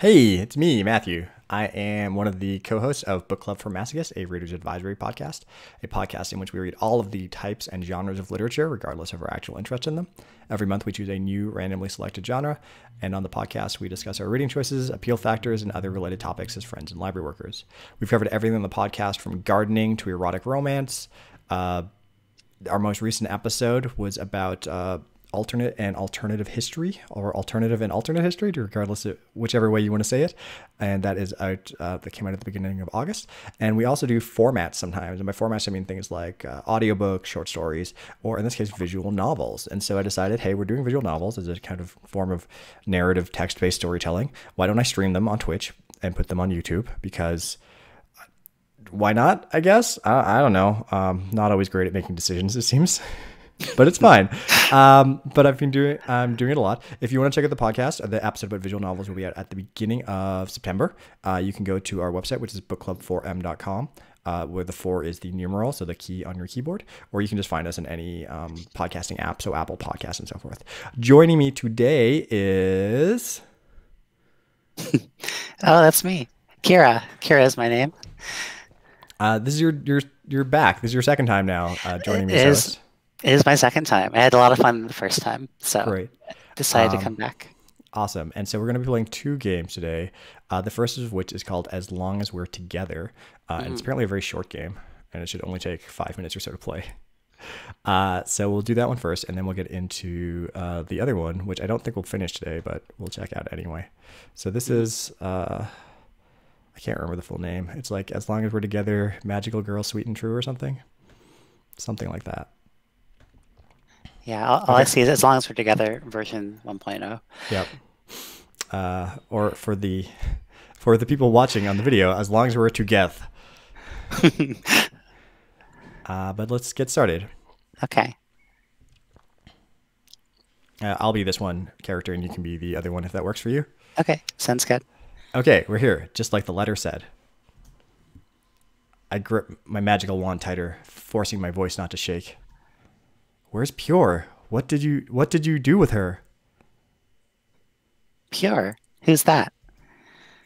Hey, it's me, Matthew. I am one of the co-hosts of Book Club for Masochists, a reader's advisory podcast, a podcast in which we read all of the types and genres of literature, regardless of our actual interest in them. Every month, we choose a new randomly selected genre, and on the podcast, we discuss our reading choices, appeal factors, and other related topics as friends and library workers. We've covered everything on the podcast, from gardening to erotic romance. Our most recent episode was about alternate and alternative history, or alternative and alternate history, regardless of whichever way you want to say it. And that is out, that came out at the beginning of August. And we also do formats sometimes. And by formats, I mean things like audiobooks, short stories, or in this case, visual novels. And so I decided, hey, we're doing visual novels as a kind of form of narrative text-based storytelling. Why don't I stream them on Twitch and put them on YouTube? Because why not, I guess? I don't know. Not always great at making decisions, it seems. But it's fine. But I'm doing it a lot. If you want to check out the podcast, the episode about visual novels will be out at the beginning of September. You can go to our website, which is bookclub4m.com, where the 4 is the numeral, so the key on your keyboard, or you can just find us in any podcasting app, so Apple Podcasts and so forth. Joining me today is... Oh, that's me. Kira. Kira is my name. This is you're back. This is your second time now joining me as host. It is my second time. I had a lot of fun the first time, so Great. Decided to come back. Awesome. And so we're going to be playing 2 games today. The first of which is called As Long as We're Together. And it's apparently a very short game, and it should only take 5 minutes or so to play. So we'll do that one first, and then we'll get into the other one, which I don't think we'll finish today, but we'll check out anyway. So this is... I can't remember the full name. It's like As Long as We're Together, Magical Girl, Sweet and True or something. Something like that. Yeah, all I see is As Long as We're Together version 1.0. Yep. Or for the people watching on the video, As Long as We're Together. But let's get started. Okay. I'll be this one character, and you can be the other one if that works for you. Okay, sounds good. Okay, we're here, just like the letter said. I grip my magical wand tighter, forcing my voice not to shake. Where's Pure? What did you do with her? Pure? Who's that?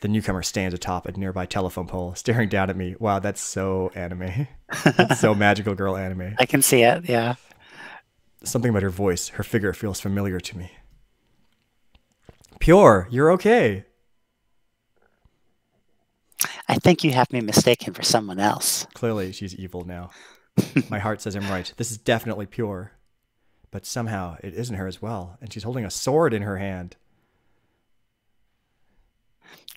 The newcomer stands atop a nearby telephone pole, staring down at me. Wow, that's so anime. That's so magical girl anime. I can see it, yeah. Something about her voice, her figure feels familiar to me. Pure, you're okay. I think you have me mistaken for someone else. Clearly, she's evil now. My heart says I'm right. This is definitely Pure. But somehow, it isn't her as well. And she's holding a sword in her hand.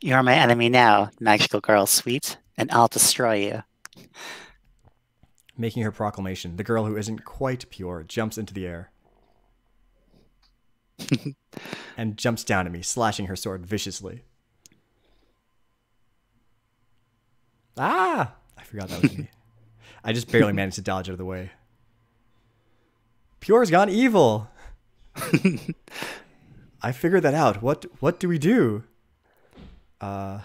You're my enemy now, magical girl sweet, and I'll destroy you. Making her proclamation, the girl who isn't quite pure jumps into the air. And jumps down at me, slashing her sword viciously. Ah! I forgot that was me. I just barely managed to dodge out of the way. Pure's gone evil. I figured that out. What do we do? Oh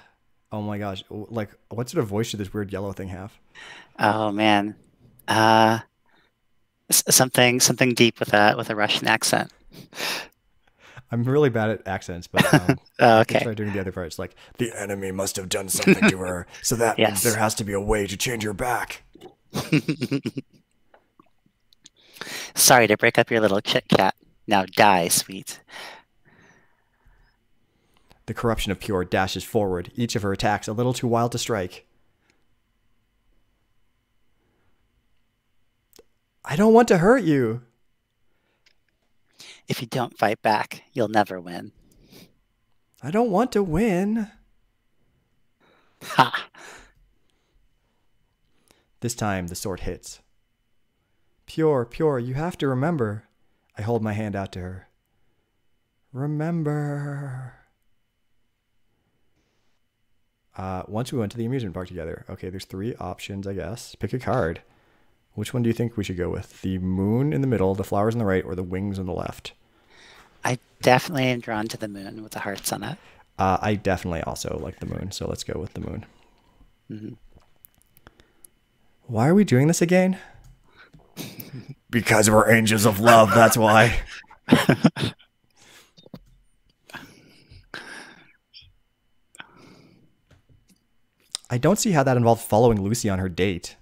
my gosh. Like, what sort of voice should this weird yellow thing have? Oh man. Something deep with a Russian accent. I'm really bad at accents, but Oh, I okay. can try doing the other part. It's like, the enemy must have done something to her, so that means Yes. there has to be a way to change her back. Sorry to break up your little chit chat. Now die, sweet. The corruption of Pure dashes forward, each of her attacks a little too wild to strike. I don't want to hurt you. If you don't fight back, you'll never win. I don't want to win. Ha! This time, the sword hits. Pure, you have to remember. I hold my hand out to her. Remember. Once we went to the amusement park together. Okay, there's 3 options, I guess. Pick a card. Which one do you think we should go with? The moon in the middle, the flowers on the right, or the wings on the left? I definitely am drawn to the moon with the hearts on it. I definitely also like the moon, so let's go with the moon. Mm-hmm. Why are we doing this again? Because we're angels of love, that's why. I don't see how that involved following Lucy on her date.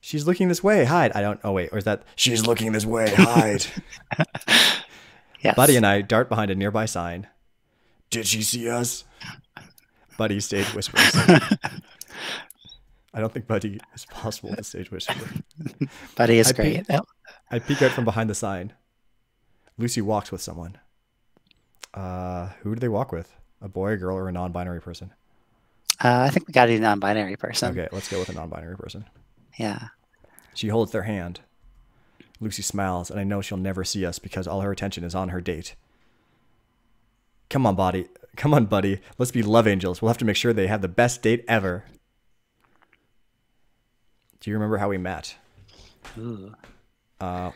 She's looking this way. Hide. I don't. Oh, wait. Or is that. She's looking this way. Hide. Yes. Buddy and I dart behind a nearby sign. Did she see us? Buddy stage whispers. I don't think Buddy is possible to stage whisper. Buddy is great. I peek out from behind the sign. Lucy walks with someone. Who do they walk with? A boy, a girl, or a non-binary person? I think we got a non-binary person. Okay, let's go with a non-binary person. Yeah. She holds their hand. Lucy smiles, and I know she'll never see us because all her attention is on her date. Come on, buddy. Come on, buddy. Let's be love angels. We'll have to make sure they have the best date ever. Do you remember how we met? Ooh.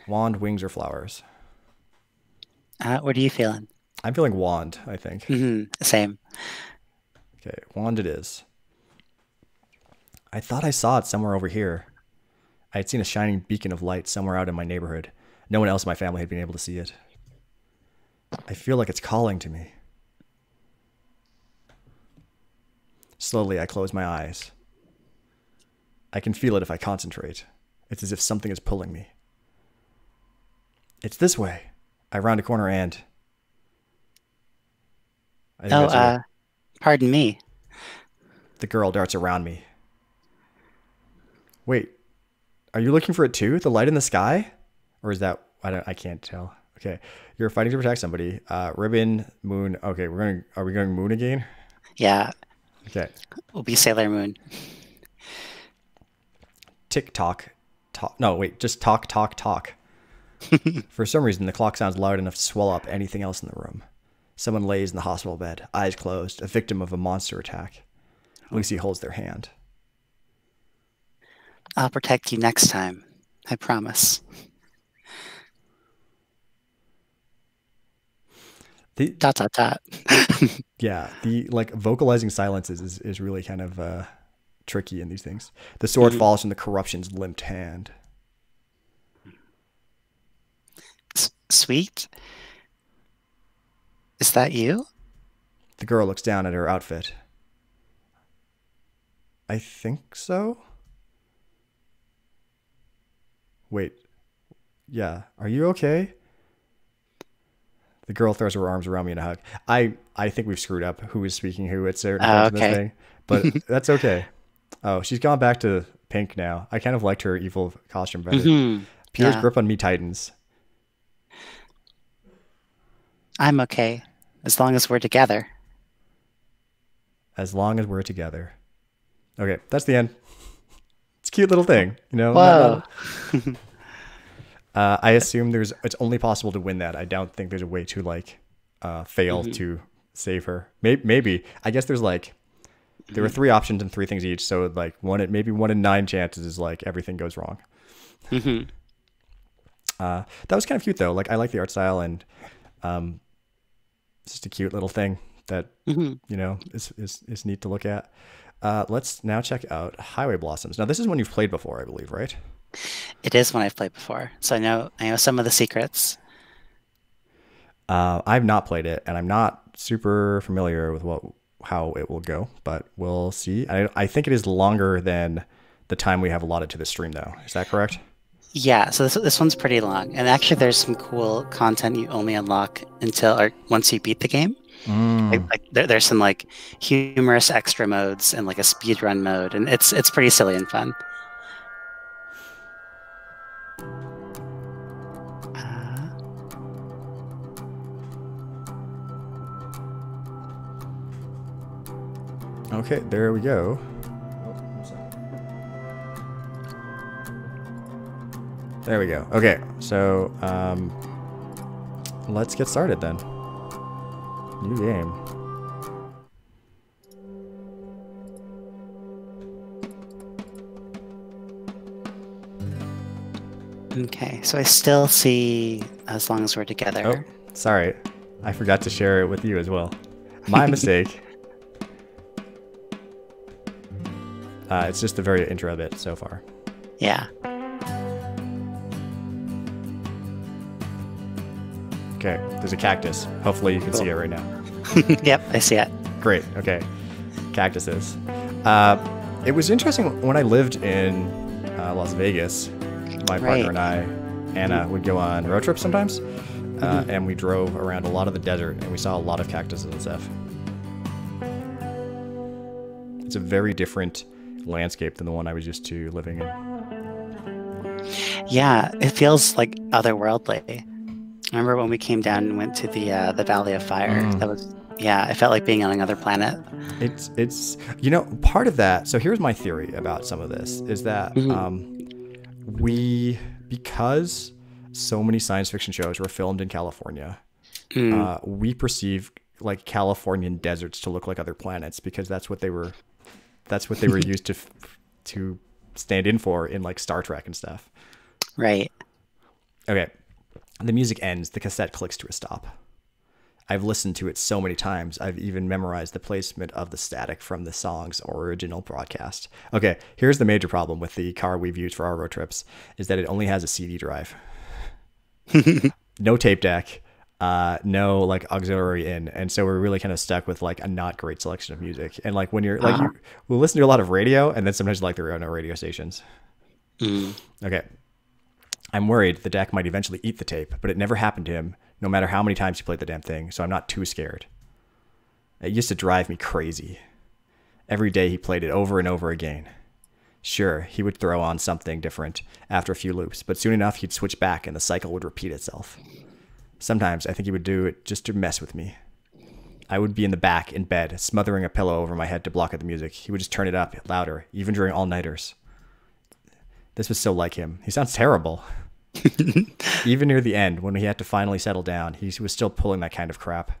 Wand, wings, or flowers? What are you feeling? I'm feeling wand, I think. Same. Okay, wand it is. I thought I saw it somewhere over here. I had seen a shining beacon of light somewhere out in my neighborhood. No one else in my family had been able to see it. I feel like it's calling to me. Slowly, I close my eyes. I can feel it if I concentrate. It's as if something is pulling me. It's this way. I round a corner and... pardon me. The girl darts around me. Wait, are you looking for it too? The light in the sky? Or is that... I can't tell. Okay, you're fighting to protect somebody. Ribbon, moon. Okay, are we going moon again? Yeah. Okay. We'll be Sailor Moon. Tick tock. No, wait, just talk, talk, talk. For some reason, the clock sounds loud enough to swallow up anything else in the room. Someone lays in the hospital bed, eyes closed, a victim of a monster attack. Lucy holds their hand. I'll protect you next time. I promise. Dot, dot, dot. Yeah, the vocalizing silences is really kind of tricky in these things. The sword falls from the corruption's limped hand. Sweet? Is that you? The girl looks down at her outfit. I think so. Wait. Yeah. Are you okay? The girl throws her arms around me in a hug. I think we've screwed up who is speaking who at certain points in this thing. But that's okay. Oh, she's gone back to pink now. I kind of liked her evil costume better. Pierre's grip on me tightens. I'm okay. As long as we're together. As long as we're together. Okay, that's the end. It's a cute little thing, you know. Whoa. I assume it's only possible to win that. I don't think there's a way to fail to save her. Maybe. I guess there's there were 3 options and 3 things each. So maybe 1 in 9 chances is everything goes wrong. That was kind of cute though. I like the art style and it's just a cute little thing that is neat to look at. Let's now check out Highway Blossoms. Now this is one you've played before, I believe, right? It is one I've played before, so I know some of the secrets. I've not played it, and I'm not super familiar with how it will go, but we'll see. I think it is longer than the time we have allotted to the stream, though. Is that correct? Yeah, so this one's pretty long, and actually there's some cool content you only unlock once you beat the game. There's some humorous extra modes and a speedrun mode, and it's pretty silly and fun. Okay, there we go. There we go. Okay, so let's get started then. New game. Okay, so I still see As Long As We're Together. Oh, sorry. I forgot to share it with you as well. My mistake. It's just the very intro bit so far. Yeah. Okay, there's a cactus. Hopefully you can see it right now. Yep, I see it. Great. Okay. Cactuses. It was interesting when I lived in Las Vegas. My partner and I, Anna, would go on road trips sometimes, and we drove around a lot of the desert, and we saw a lot of cactuses and stuff. It's a very different landscape than the one I was used to living in. Yeah, it feels like otherworldly. I remember when we came down and went to the Valley of Fire. That was, it felt like being on another planet. It's part of that. So here's my theory about some of this is that because so many science fiction shows were filmed in California, we perceive like Californian deserts to look like other planets because that's what they were used to stand in for in like Star Trek and stuff. Right. Okay. The music ends. The cassette clicks to a stop. I've listened to it so many times. I've even memorized the placement of the static from the song's original broadcast. Okay, here's the major problem with the car we've used for our road trips is that it only has a CD drive. No tape deck, no like auxiliary in. And so we're really kind of stuck with like a not great selection of music. And like when you're like, we'll listen to a lot of radio and then sometimes like there are no radio stations. Okay. I'm worried the deck might eventually eat the tape, but it never happened to him, no matter how many times he played the damn thing, so I'm not too scared. It used to drive me crazy. Every day he played it over and over again. Sure, he would throw on something different after a few loops, but soon enough he'd switch back and the cycle would repeat itself. Sometimes I think he would do it just to mess with me. I would be in the back in bed, smothering a pillow over my head to block out the music. He would just turn it up louder, even during all-nighters. This was so like him. He sounds terrible. Even near the end, when he had to finally settle down, he was still pulling that kind of crap.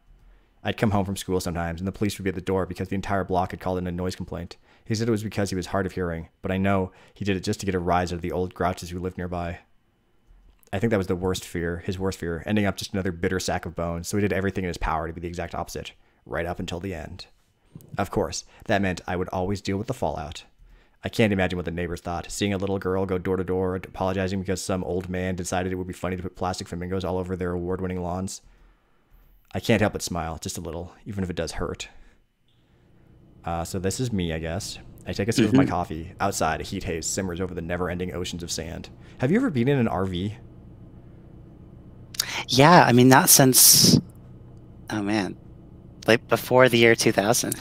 I'd come home from school sometimes, and the police would be at the door because the entire block had called in a noise complaint. He said it was because he was hard of hearing, but I know he did it just to get a rise out of the old grouches who lived nearby. I think that was his worst fear, ending up just another bitter sack of bones, so he did everything in his power to be the exact opposite, right up until the end. Of course, that meant I would always deal with the fallout. I can't imagine what the neighbors thought, seeing a little girl go door to door, apologizing because some old man decided it would be funny to put plastic flamingos all over their award-winning lawns. I can't help but smile, just a little, even if it does hurt. So this is me, I guess. I take a sip of my coffee. Outside, a heat haze simmers over the never-ending oceans of sand. Have you ever been in an RV? Yeah, I mean, not since, oh man, like before the year 2000.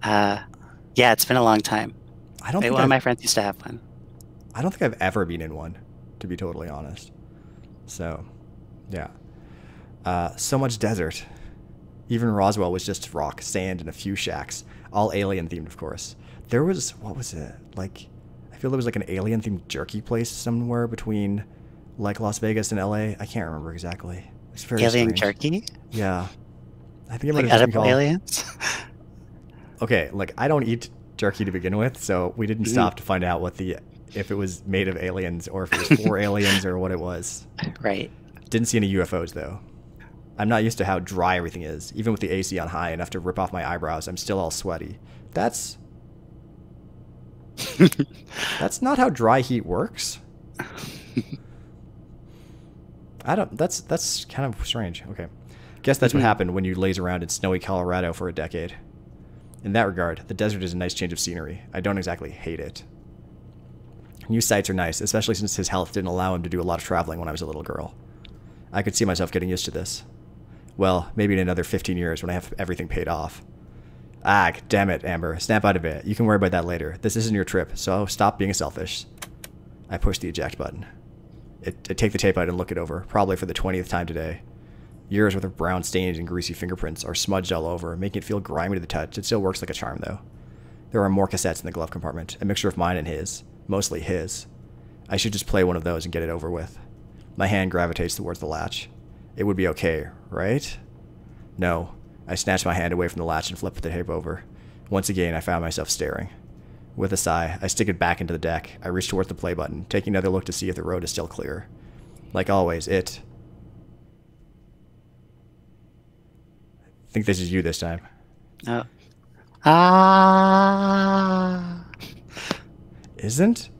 Yeah, it's been a long time. One of my friends used to have one. I don't think I've ever been in one, to be totally honest. So, yeah. So much desert. Even Roswell was just rock, sand, and a few shacks. All alien-themed, of course. There was, what was it? Like, I feel there was like an alien-themed jerky place somewhere between, like, Las Vegas and LA. I can't remember exactly. It's very Alien strange. Jerky? Yeah. I think it might Like have just been edible called... aliens? Okay, like, I don't eat jerky to begin with, so we didn't stop to find out if it was made of aliens or if it was for aliens or what it was. Right. Didn't see any UFOs though. I'm not used to how dry everything is. Even with the AC on high enough to rip off my eyebrows, I'm still all sweaty. That's not how dry heat works. That's kind of strange. Okay. Guess that's what happened when you laze around in snowy Colorado for a decade. In that regard, the desert is a nice change of scenery. I don't exactly hate it. New sights are nice, especially since his health didn't allow him to do a lot of traveling when I was a little girl. I could see myself getting used to this. Well, maybe in another 15 years when I have everything paid off. Ah, damn it, Amber. Snap out of it. You can worry about that later. This isn't your trip, so stop being selfish. I push the eject button. I take the tape out and look it over, probably for the 20th time today. Years worth of brown stains and greasy fingerprints are smudged all over, making it feel grimy to the touch. It still works like a charm, though. There are more cassettes in the glove compartment, a mixture of mine and his. Mostly his. I should just play one of those and get it over with. My hand gravitates towards the latch. It would be okay, right? No. I snatch my hand away from the latch and flip the tape over. Once again, I found myself staring. With a sigh, I stick it back into the deck. I reach towards the play button, taking another look to see if the road is still clear. Like always, I think this is you this time. Oh. Ah. Isn't?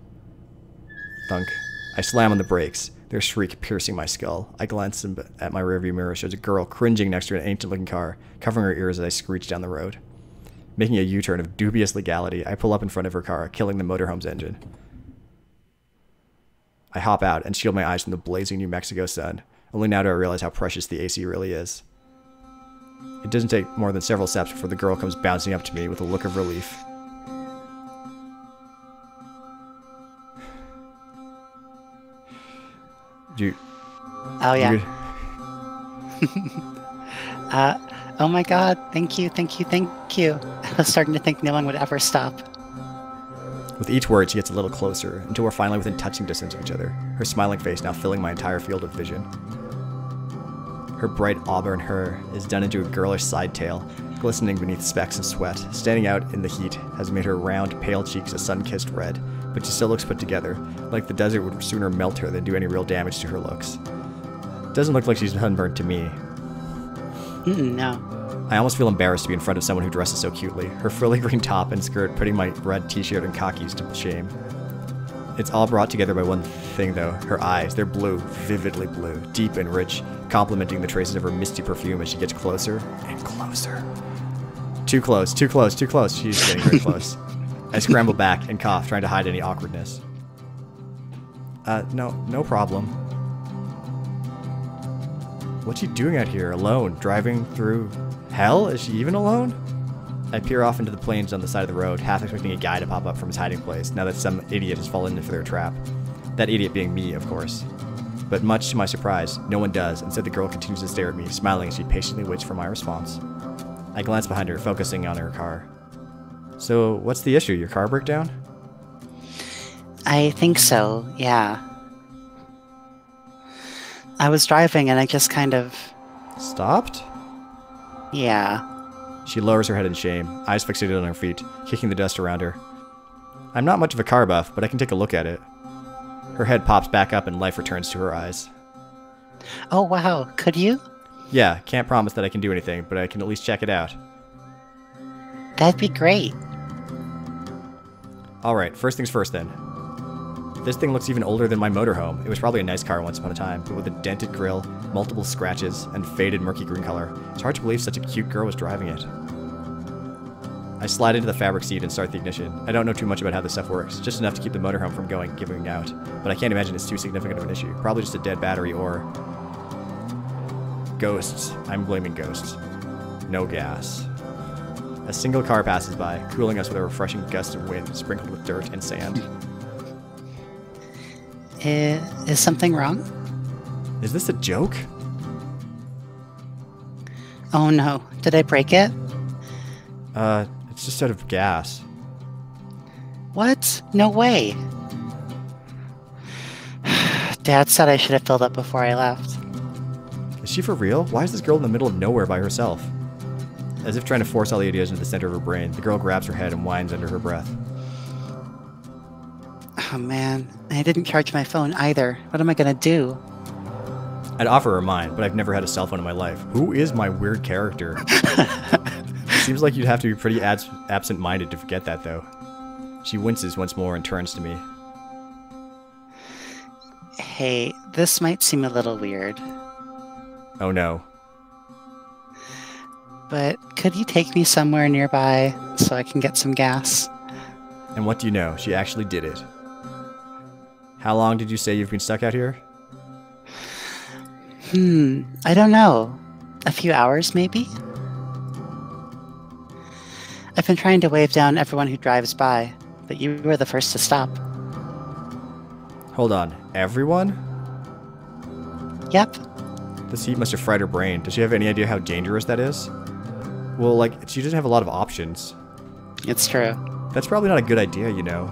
Thunk. I slam on the brakes. their shriek piercing my skull. I glance at my rearview mirror, shows a girl cringing next to an ancient-looking car, covering her ears as I screech down the road. Making a U-turn of dubious legality, I pull up in front of her car, killing the motorhome's engine. I hop out and shield my eyes from the blazing New Mexico sun. Only now do I realize how precious the AC really is. It doesn't take more than several steps before the girl comes bouncing up to me with a look of relief. Oh, yeah. Oh my god, thank you. I was starting to think no one would ever stop. With each word, she gets a little closer, until we're finally within touching distance of each other, her smiling face now filling my entire field of vision. Her bright auburn hair is done into a girlish side tail, glistening beneath specks of sweat. Standing out in the heat has made her round, pale cheeks a sun-kissed red, but she still looks put together, like the desert would sooner melt her than do any real damage to her looks. Doesn't look like she's sunburned to me. No. I almost feel embarrassed to be in front of someone who dresses so cutely, her frilly green top and skirt putting my red t-shirt and khakis to shame. It's all brought together by one thing, though. Her eyes, they're blue, vividly blue, deep and rich, complementing the traces of her misty perfume as she gets closer and closer. Too close. She's getting very close. I scramble back and cough, trying to hide any awkwardness. No problem. What's she doing out here, alone, driving through hell? Is she even alone? I peer off into the plains on the side of the road, half expecting a guy to pop up from his hiding place, now that some idiot has fallen into their trap. That idiot being me, of course. But much to my surprise, no one does. Instead, the girl continues to stare at me, smiling as she patiently waits for my response. I glance behind her, focusing on her car. So, what's the issue? Your car broke down? I think so, yeah. I was driving and I just kind of... Stopped? Yeah. She lowers her head in shame, eyes fixated on her feet, kicking the dust around her. I'm not much of a car buff, but I can take a look at it. Her head pops back up and life returns to her eyes. Oh, wow. Could you? Yeah, can't promise that I can do anything, but I can at least check it out. That'd be great. Alright, first things first then. This thing looks even older than my motorhome. It was probably a nice car once upon a time, but with a dented grille, multiple scratches, and faded murky green color. It's hard to believe such a cute girl was driving it. I slide into the fabric seat and start the ignition. I don't know too much about how this stuff works, just enough to keep the motorhome from giving out, but I can't imagine it's too significant of an issue. Probably just a dead battery or... Ghosts. I'm blaming ghosts. No gas. A single car passes by, cooling us with a refreshing gust of wind sprinkled with dirt and sand. Is something wrong? Is this a joke? Oh no, did I break it? It's just out of gas. What? No way. Dad said I should have filled up before I left. Is she for real? Why is this girl in the middle of nowhere by herself? As if trying to force all the ideas into the center of her brain, the girl grabs her head and whines under her breath. Oh man, I didn't charge my phone either. What am I gonna do? I'd offer her mine, but I've never had a cell phone in my life. Who is my weird character? Seems like you'd have to be pretty absent-minded to forget that, though. She winces once more and turns to me. Hey, this might seem a little weird. Oh no. But could you take me somewhere nearby so I can get some gas? And what do you know? She actually did it. How long did you say you've been stuck out here? I don't know. A few hours, maybe? I've been trying to wave down everyone who drives by, but you were the first to stop. Hold on. Everyone? Yep. This heat must have fried her brain. Does she have any idea how dangerous that is? Well, like, she doesn't have a lot of options. It's true. That's probably not a good idea, you know.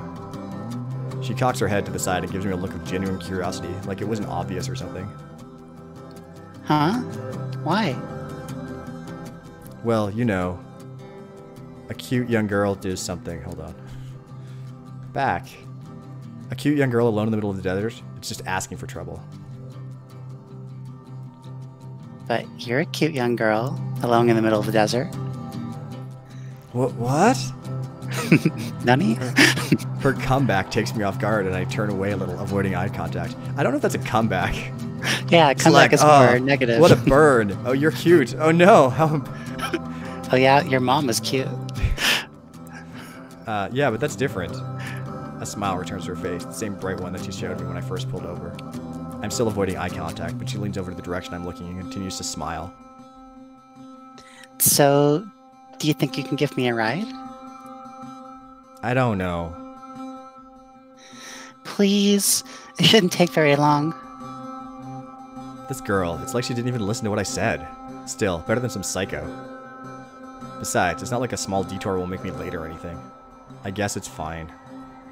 She cocks her head to the side and gives me a look of genuine curiosity, like it wasn't obvious or something. Huh? Why? Well, you know. A cute young girl does something. Hold on. Back. A cute young girl alone in the middle of the desert? It's just asking for trouble. But you're a cute young girl, alone in the middle of the desert. What? Nani? Her comeback takes me off guard, and I turn away a little, avoiding eye contact. I don't know if that's a comeback. Yeah, comeback is more negative. What a burn. Oh, you're cute. Oh, no. How... Oh, yeah, your mom is cute. Yeah, but that's different. A smile returns to her face, the same bright one that she showed me when I first pulled over. I'm still avoiding eye contact, but she leans over to the direction I'm looking and continues to smile. So, do you think you can give me a ride? I don't know. Please. It shouldn't take very long. This girl, it's like she didn't even listen to what I said. Still, better than some psycho. Besides, it's not like a small detour will make me late or anything. I guess it's fine.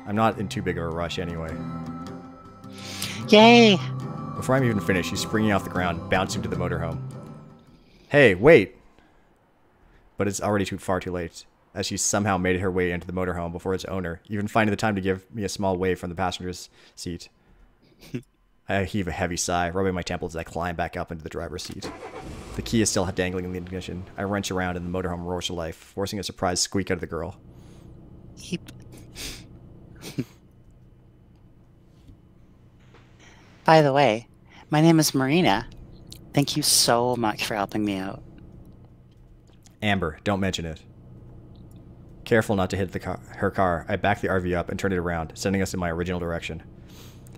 I'm not in too big of a rush anyway. Yay! Before I'm even finished, she's springing off the ground, bouncing to the motorhome. Hey, wait! But it's already far too late, as she's somehow made her way into the motorhome before its owner, even finding the time to give me a small wave from the passenger's seat. I heave a heavy sigh, rubbing my temples as I climb back up into the driver's seat. The key is still dangling in the ignition. I wrench around and the motorhome roars to life, forcing a surprised squeak out of the girl. Eep. By the way, my name is Marina. Thank you so much for helping me out. Amber, don't mention it. Careful not to hit her car, I back the RV up and turn it around, sending us in my original direction.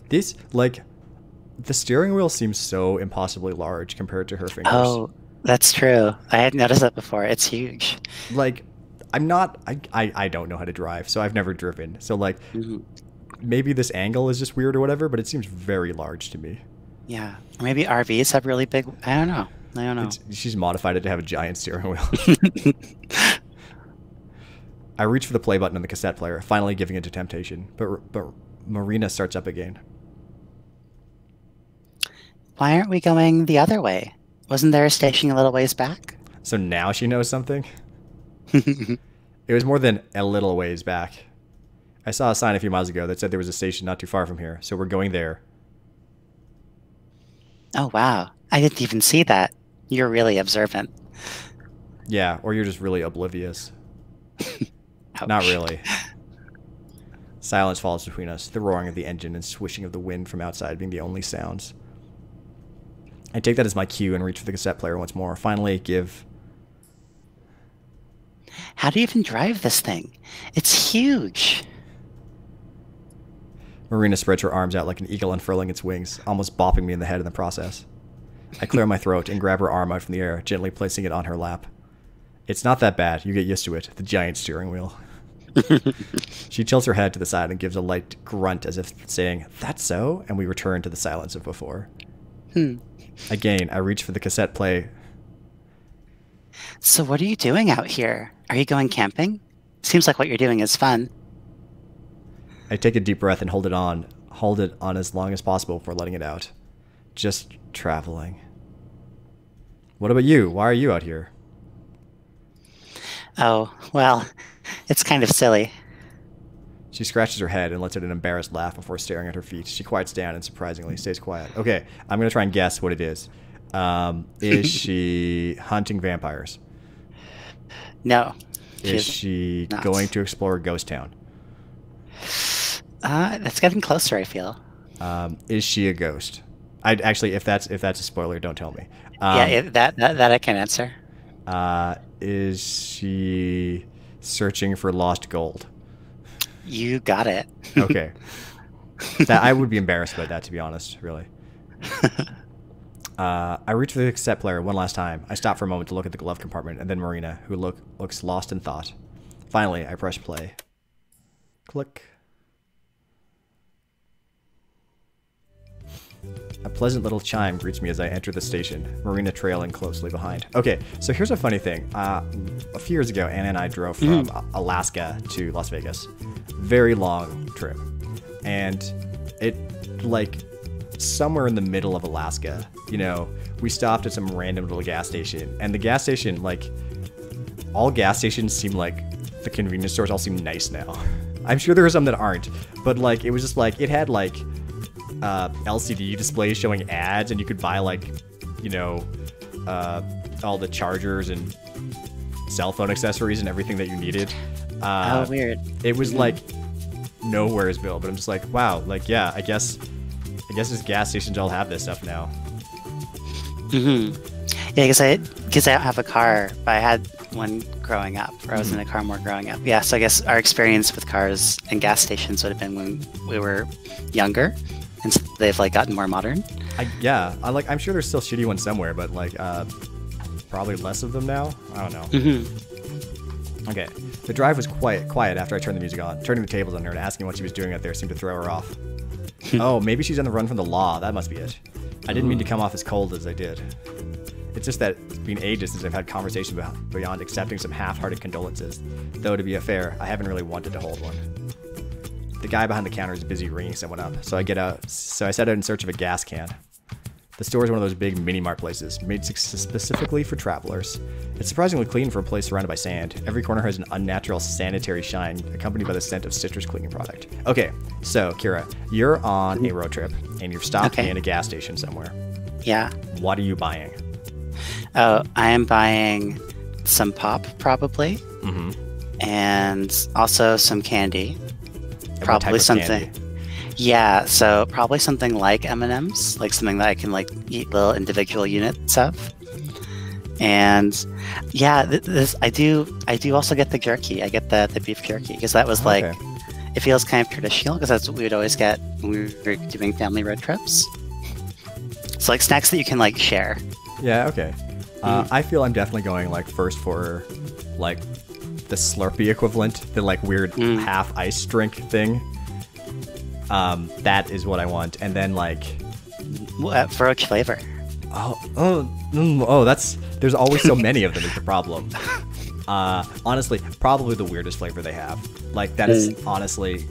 These, like, the steering wheel seems so impossibly large compared to her fingers. Oh, that's true. I hadn't noticed that before. It's huge. Like, I'm not, I don't know how to drive, so I've never driven. So, like, maybe this angle is just weird or whatever, but it seems very large to me. Yeah. Or maybe RVs have really big, I don't know. She's modified it to have a giant steering wheel. I reach for the play button on the cassette player, finally giving in to temptation, but Marina starts up again. Why aren't we going the other way? Wasn't there a station a little ways back? So now she knows something? It was more than a little ways back. I saw a sign a few miles ago that said there was a station not too far from here, so we're going there. Oh, wow. I didn't even see that. You're really observant. Yeah, or you're just really oblivious. Not really. Silence falls between us, the roaring of the engine and swishing of the wind from outside being the only sounds. I take that as my cue and reach for the cassette player once more. Finally, give... How do you even drive this thing? It's huge. Marina spreads her arms out like an eagle unfurling its wings, almost bopping me in the head in the process. I clear my throat and grab her arm out from the air, gently placing it on her lap. It's not that bad. You get used to it. The giant steering wheel. She tilts her head to the side and gives a light grunt as if saying, "That's so?" And we return to the silence of before. Again, I reach for the cassette play. So what are you doing out here? Are you going camping? Seems like what you're doing is fun. I take a deep breath and hold it on as long as possible before letting it out. Just traveling. What about you? Why are you out here? Oh, well, it's kind of silly. She scratches her head and lets out an embarrassed laugh before staring at her feet. She quiets down and surprisingly stays quiet. Okay, I'm going to try and guess what it is. Is she hunting vampires? No. Is she going to explore a ghost town? That's getting closer, I feel. Is she a ghost? I'd actually, if that's a spoiler, don't tell me. Yeah, that I can answer. Is she searching for lost gold? You got it. Okay. I would be embarrassed about that, to be honest, really. I reach for the cassette player one last time. I stop for a moment to look at the glove compartment, and then Marina, who looks lost in thought. Finally, I press play. Click. A pleasant little chime greets me as I enter the station, Marina trailing closely behind. Okay, so here's a funny thing. A few years ago, Anna and I drove from Alaska to Las Vegas. Very long trip. And it, like, somewhere in the middle of Alaska, you know, we stopped at some random little gas station. And the gas station, like, all gas stations seem like the convenience stores all seem nice now. I'm sure there are some that aren't. But, like, it was just, like, it had, like... LCD displays showing ads, and you could buy, like, you know, all the chargers and cell phone accessories and everything that you needed. Oh, weird. It was like Nowheresville, but I'm just like, wow, like, yeah, I guess these gas stations all have this stuff now. Yeah, because I don't have a car, but I had one growing up, or I was in a car more growing up. Yeah, so I guess our experience with cars and gas stations would have been when we were younger, and so they've like gotten more modern. I'm sure there's still shitty ones somewhere, but like probably less of them now. I don't know. Okay, the drive was quiet after I turned the music on. Turning the tables on her and asking what she was doing out there seemed to throw her off. Oh, maybe she's on the run from the law. That must be it. I didn't mean to come off as cold as I did. It's just that it's been ages since I've had conversations beyond accepting some half-hearted condolences. Though, to be fair, I haven't really wanted to hold one. The guy behind the counter is busy ringing someone up, so I set out in search of a gas can. The store is one of those big mini-mart places, made specifically for travelers. It's surprisingly clean for a place surrounded by sand. Every corner has an unnatural sanitary shine, accompanied by the scent of citrus cleaning product. Okay, so, Kira, you're on a road trip, and you've stopped in a gas station somewhere. Yeah. What are you buying? Oh, I am buying some pop, probably. And also some candy. And probably something. Candy? Yeah, so probably something like M&Ms, like something that I can like eat little individual units of. And yeah, I do also get the jerky. I get the beef jerky because that was like, it feels kind of traditional because that's what we would always get when we were doing family road trips. So like snacks that you can like share. Yeah, okay. I feel I'm definitely going like first for like the Slurpee equivalent, the like weird half ice drink thing. That is what I want, and then like for which flavor? There's always so many of them is the problem. Honestly, probably the weirdest flavor they have. Like that is honestly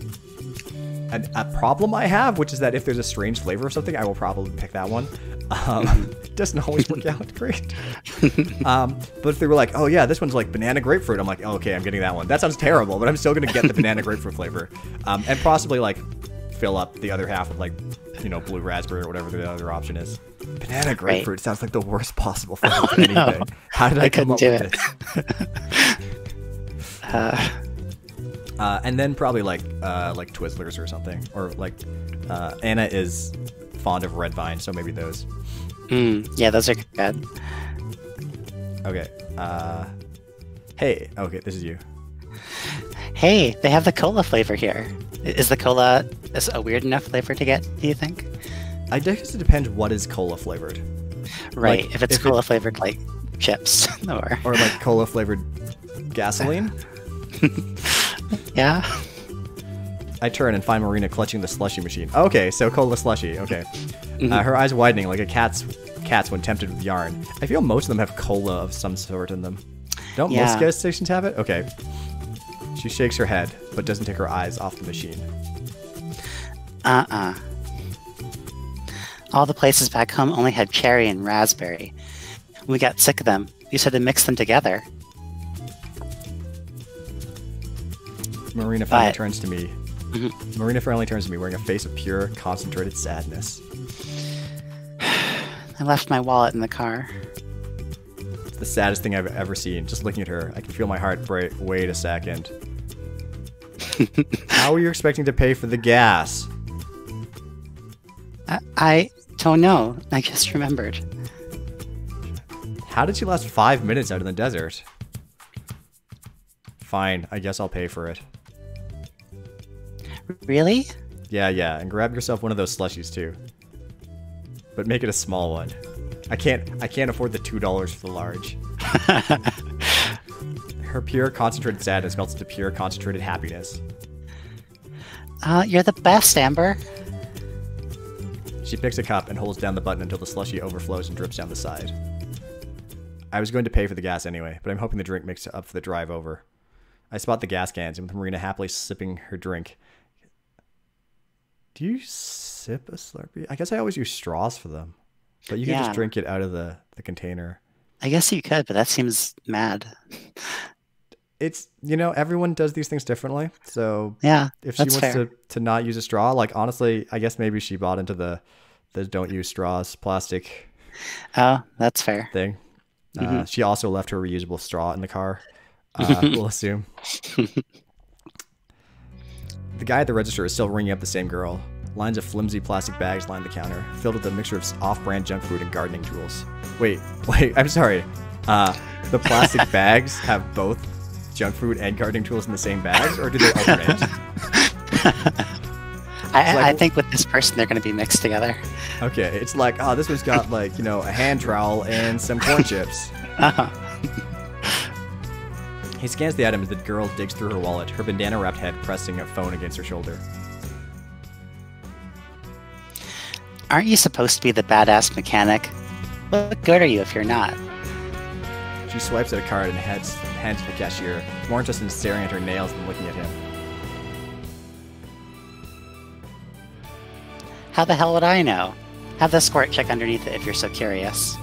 a problem I have, which is that if there's a strange flavor of something, I will probably pick that one. Doesn't always work out great. But if they were like, oh yeah, this one's like banana grapefruit, I'm like, oh, okay, I'm getting that one. That sounds terrible, but I'm still gonna get the banana grapefruit flavor, and possibly like fill up the other half with like, you know, blue raspberry or whatever the other option is. Banana grapefruit sounds like the worst possible flavor for anything. How did I come up with this? And then probably like Twizzlers or something, or like Anna is fond of Red Vine, so maybe those. Yeah, those are good. Okay. Hey. Okay, this is you. Hey, they have the cola flavor here. Is the cola a weird enough flavor to get, do you think? I guess it depends what is cola flavored. Right, like, if it's cola flavored like chips or like cola flavored gasoline. Yeah. I turn and find Marina clutching the slushy machine. Okay, so cola slushy. Okay. Her eyes widening like a cat's when tempted with yarn. I feel most of them have cola of some sort in them. Don't most gas stations have it? Okay. She shakes her head, but doesn't take her eyes off the machine. All the places back home only had cherry and raspberry. We got sick of them. We said to mix them together. Marina finally turns to me. Marina finally turns to me wearing a face of pure, concentrated sadness. I left my wallet in the car. It's the saddest thing I've ever seen. Just looking at her, I can feel my heart break. Wait a second. How are you expecting to pay for the gas? I don't know. I just remembered. How did she last 5 minutes out in the desert? Fine, I guess I'll pay for it. Really? Yeah, and grab yourself one of those slushies too. But make it a small one. I can't afford the $2 for the large. Her pure concentrated sadness melts into pure concentrated happiness. You're the best, Amber. She picks a cup and holds down the button until the slushie overflows and drips down the side. I was going to pay for the gas anyway, but I'm hoping the drink makes up for the drive over. I spot the gas cans, and with Marina happily sipping her drink. Do you sip a Slurpee? I guess I always use straws for them. But you can just drink it out of the container. I guess you could, but that seems mad. It's, you know, everyone does these things differently. So yeah, if she wants to not use a straw, like honestly, I guess maybe she bought into the don't use straws plastic. Oh, that's fair. Thing. She also left her reusable straw in the car. We'll assume. The guy at the register is still ringing up the same girl. Lines of flimsy plastic bags line the counter, filled with a mixture of off-brand junk food and gardening tools. Wait, I'm sorry. The plastic bags have both junk food and gardening tools in the same bags, or do they alternate? I think with this person, they're going to be mixed together. Okay, it's like, oh, this one's got like, a hand trowel and some corn chips. He scans the item as the girl digs through her wallet, her bandana-wrapped head pressing a phone against her shoulder. Aren't you supposed to be the badass mechanic? What good are you if you're not? She swipes at a card and hands to the cashier, more interested in staring at her nails than looking at him. How the hell would I know? Have the squirt check underneath it if you're so curious.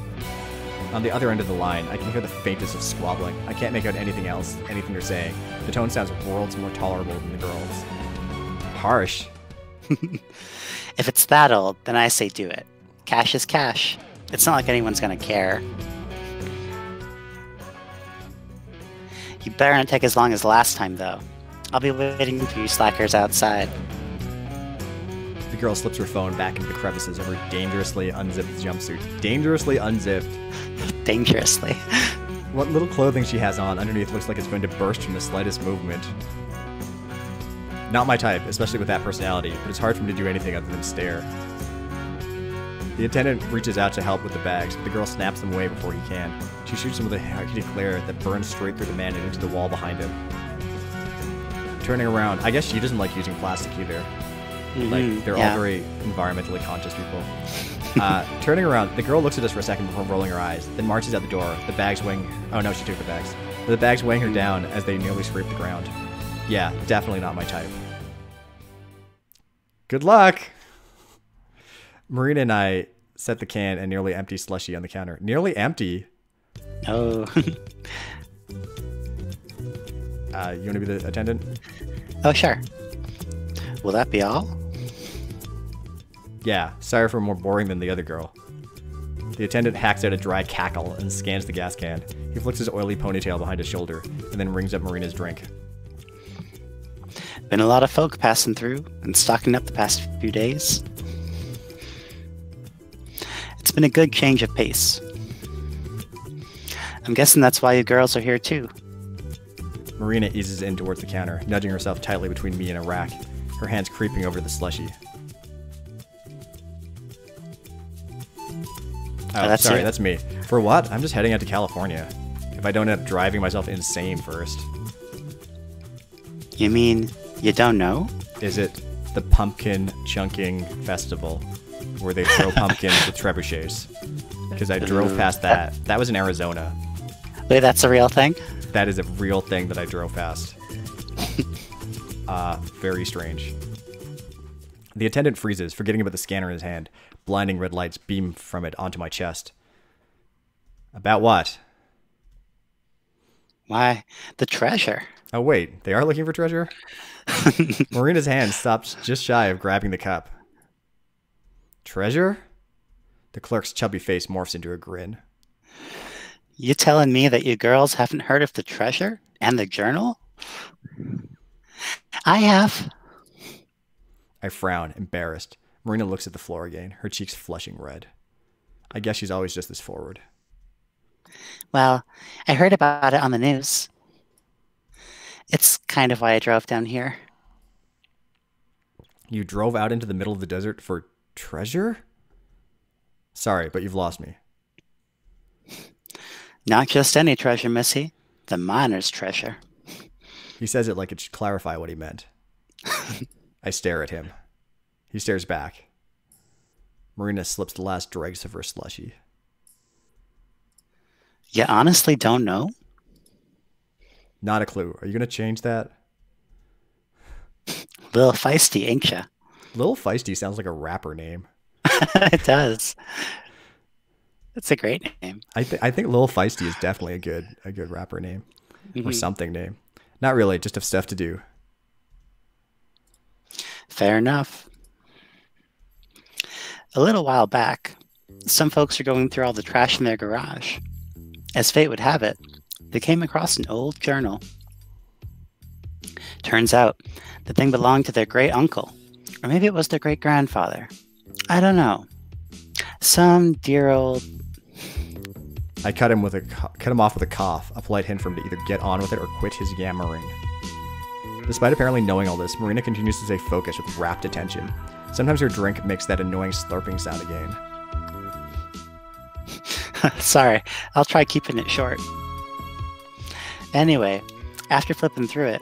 On the other end of the line, I can hear the faintest of squabbling. I can't make out anything they're saying. The tone sounds worlds more tolerable than the girl's. Harsh. If it's that old, then I say do it. Cash is cash. It's not like anyone's gonna care. You better not take as long as last time, though. I'll be waiting for you slackers outside. The girl slips her phone back into the crevices of her dangerously unzipped jumpsuit. Dangerously unzipped. Dangerously. What little clothing she has on underneath looks like it's going to burst from the slightest movement. Not my type, especially with that personality, but it's hard for me to do anything other than stare. The attendant reaches out to help with the bags, but the girl snaps them away before he can. She shoots him with a heated glare that burns straight through the man and into the wall behind him. Turning around, I guess she doesn't like using plastic either. Like, they're all very environmentally conscious people. Turning around, the girl looks at us for a second before rolling her eyes, then marches out the door. The bags weighing... Oh no, she took the bags. The bags weighing her down as they nearly scrape the ground. Yeah, definitely not my type. Good luck! Marina and I set the can and nearly empty slushie on the counter. Nearly empty? Oh. You want to be the attendant? Oh, sure. Will that be all? Yeah, sorry for more boring than the other girl. The attendant hacks out a dry cackle and scans the gas can. He flicks his oily ponytail behind his shoulder and then rings up Marina's drink. Been a lot of folk passing through and stocking up the past few days. It's been a good change of pace. I'm guessing that's why you girls are here too. Marina eases in towards the counter, nudging herself tightly between me and a rack, her hands creeping over the slushie. Oh, that's sorry, it. that's me. For what? I'm just heading out to California. If I don't end up driving myself insane first. You mean you don't know? Is it the Pumpkin Chunking Festival, where they throw pumpkins with trebuchets? Because I drove past that. That was in Arizona. Wait, that's a real thing? That is a real thing that I drove past. Very strange. The attendant freezes, forgetting about the scanner in his hand. Blinding red lights beam from it onto my chest. About what? Why, the treasure. Oh wait, they are looking for treasure? Marina's hand stops just shy of grabbing the cup. Treasure? The clerk's chubby face morphs into a grin. You telling me that you girls haven't heard of the treasure and the journal? I have. I frown, embarrassed. Marina looks at the floor again, her cheeks flushing red. I guess she's always just this forward. Well, I heard about it on the news. It's kind of why I drove down here. You drove out into the middle of the desert for treasure? Sorry, but you've lost me. Not just any treasure, Missy. The miner's treasure. He says it like it should clarify what he meant. I stare at him. He stares back. Marina slips the last dregs of her slushie. You honestly don't know? Not a clue. Are you going to change that? Little feisty, ain't ya? Lil Feisty sounds like a rapper name. It does. It's a great name. I think Lil Feisty is definitely a good rapper name. Or something name. Not really, just have stuff to do. Fair enough. A little while back, some folks are going through all the trash in their garage. As fate would have it, they came across an old journal. Turns out, the thing belonged to their great-uncle, or maybe it was their great-grandfather. I don't know. Some dear old... I cut him off with a cough, a polite hint for him to either get on with it or quit his yammering. Despite apparently knowing all this, Marina continues to stay focused with rapt attention. Sometimes her drink makes that annoying slurping sound again. Sorry, I'll try keeping it short. Anyway, after flipping through it,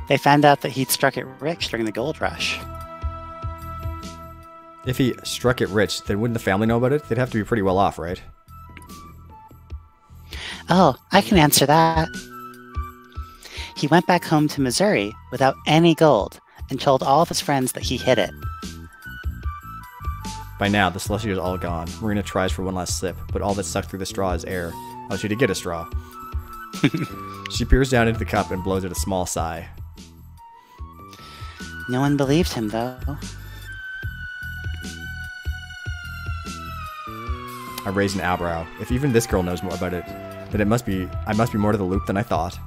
they found out that he'd struck it rich during the gold rush. If he struck it rich, then wouldn't the family know about it? They'd have to be pretty well off, right? Oh, I can answer that. He went back home to Missouri without any gold and told all of his friends that he hid it. By now, the slushy is all gone. Marina tries for one last sip, but all that's sucked through the straw is air. Oh, she did get a straw. She peers down into the cup and blows out a small sigh. No one believed him, though. I raise an eyebrow. If even this girl knows more about it, then I must be more to the loop than I thought.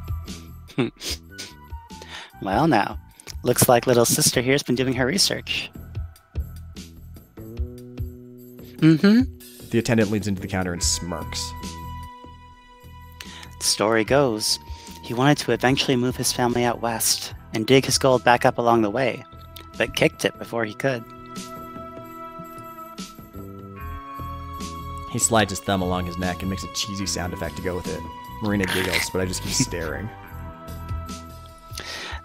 Well, now, looks like little sister here's been doing her research. Mm-hmm. The attendant leans into the counter and smirks. The story goes, he wanted to eventually move his family out west and dig his gold back up along the way, but kicked it before he could. He slides his thumb along his neck and makes a cheesy sound effect to go with it. Marina giggles, but I just keep staring.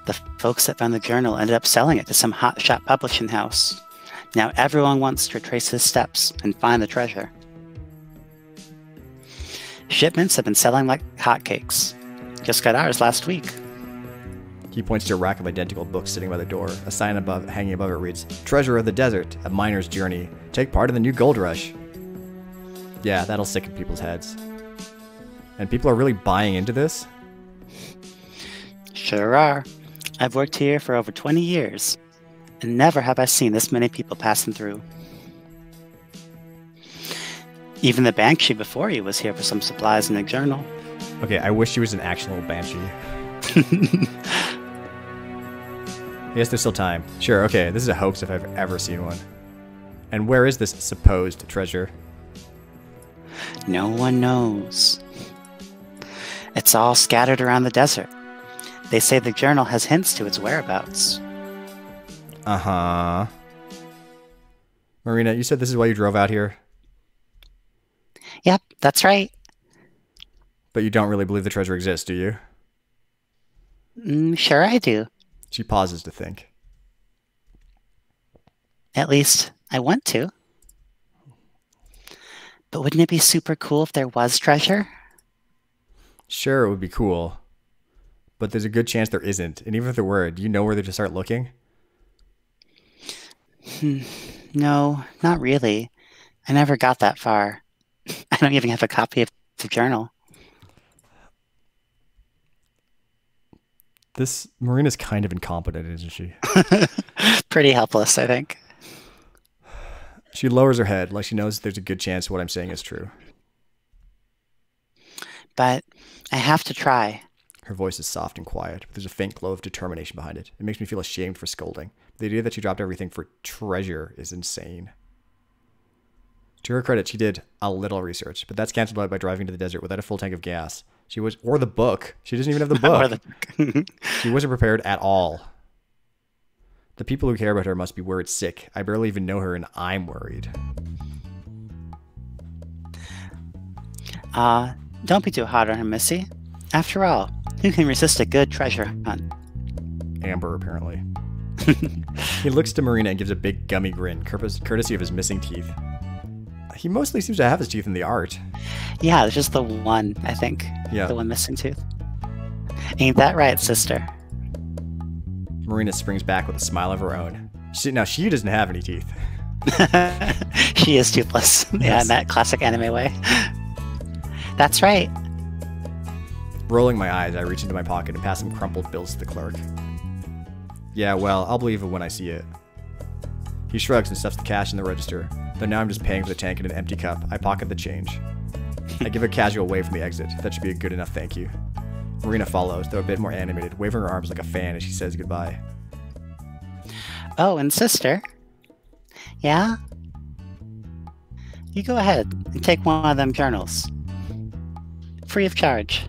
The folks that found the journal ended up selling it to some hotshot publishing house. Now everyone wants to retrace his steps and find the treasure. Shipments have been selling like hotcakes. Just got ours last week. He points to a rack of identical books sitting by the door. A sign hanging above it reads, "Treasure of the Desert, a miner's journey. Take part in the new gold rush." Yeah, that'll stick in people's heads. And people are really buying into this? Sure are. I've worked here for over 20 years, and never have I seen this many people passing through. Even the Banshee before you was here for some supplies in the journal. Okay, I wish she was an actual Banshee. I guess there's still time. Sure, okay, this is a hoax if I've ever seen one. And where is this supposed treasure? No one knows. It's all scattered around the desert. They say the journal has hints to its whereabouts. Uh-huh. Marina, you said this is why you drove out here? Yep, that's right. But you don't really believe the treasure exists, do you? Sure I do. She pauses to think. At least, I want to. But wouldn't it be super cool if there was treasure? Sure, it would be cool. But there's a good chance there isn't. And even if there were, do you know where to start looking? No, not really. I never got that far. I don't even have a copy of the journal. This Marina's kind of incompetent, isn't she? Pretty helpless, I think. She lowers her head like she knows there's a good chance what I'm saying is true. But I have to try. Her voice is soft and quiet, but there's a faint glow of determination behind it. It makes me feel ashamed for scolding. The idea that she dropped everything for treasure is insane. To her credit, she did a little research, but that's canceled out by driving to the desert without a full tank of gas. Or the book. She doesn't even have the book. She wasn't prepared at all. The people who care about her must be worried sick. I barely even know her, and I'm worried. Don't be too hard on her, Missy. After all, who can resist a good treasure hunt? Amber, apparently. He looks to Marina and gives a big gummy grin, courtesy of his missing teeth. He mostly seems to have his teeth in the art. Yeah, there's just the one, I think. Yeah. The one missing tooth. Ain't that right, sister? Marina springs back with a smile of her own. Now, she doesn't have any teeth. She is toothless. Yes. Yeah, in that classic anime way. That's right. Rolling my eyes, I reach into my pocket and pass some crumpled bills to the clerk. Yeah, well, I'll believe it when I see it. He shrugs and stuffs the cash in the register. Though now I'm just paying for the tank in an empty cup, I pocket the change. I give a casual wave from the exit. That should be a good enough thank you. Marina follows, though a bit more animated, waving her arms like a fan as she says goodbye. Oh, and sister? Yeah? You go ahead and take one of them journals. Free of charge.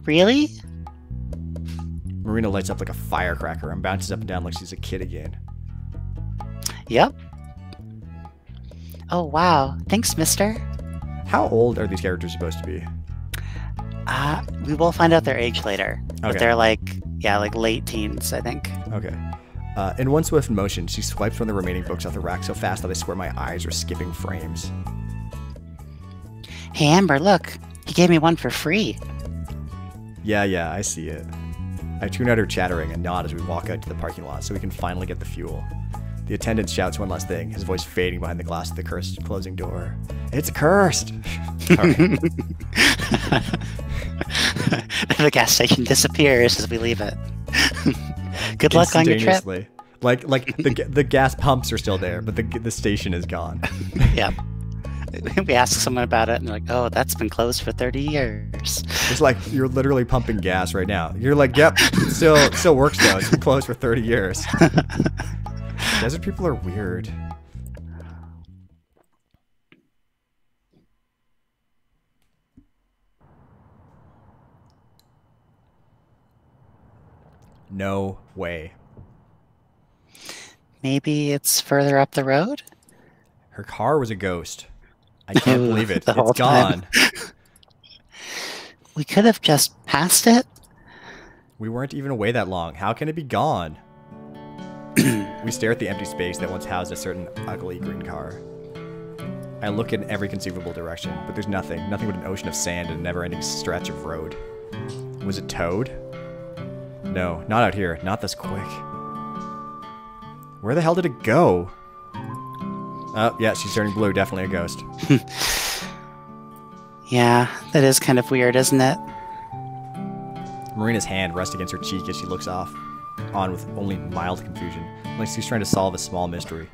Really? Marina lights up like a firecracker and bounces up and down like she's a kid again. Yep. Oh, wow. Thanks, mister. How old are these characters supposed to be? We will find out their age later. But Okay. they're like late teens, I think. Okay. In one swift motion, she swipes one of the remaining books off the rack so fast that I swear my eyes are skipping frames. Hey, Amber, look. He gave me one for free. Yeah, I see it. I tune out her chattering and nod as we walk out to the parking lot so we can finally get the fuel. The attendant shouts one last thing, his voice fading behind the glass of the cursed closing door. It's cursed! Alright. The gas station disappears as we leave it. Good luck on your trip. Like the gas pumps are still there, but the station is gone. Yep. We ask someone about it, and they're like, "Oh, that's been closed for 30 years." It's like you're literally pumping gas right now. You're like, "Yep, still works though. It's been closed for 30 years." Desert people are weird. No way. Maybe it's further up the road? Her car was a ghost. I can't believe it. The whole It's gone. We could have just passed it? We weren't even away that long. How can it be gone? We stare at the empty space that once housed a certain ugly green car. I look in every conceivable direction, but there's nothing. Nothing but an ocean of sand and a never-ending stretch of road. Was it towed? No, not out here. Not this quick. Where the hell did it go? Oh, yeah, she's turning blue. Definitely a ghost. Yeah, that is kind of weird, isn't it? Marina's hand rests against her cheek as she looks off, on with only mild confusion, like she's trying to solve a small mystery.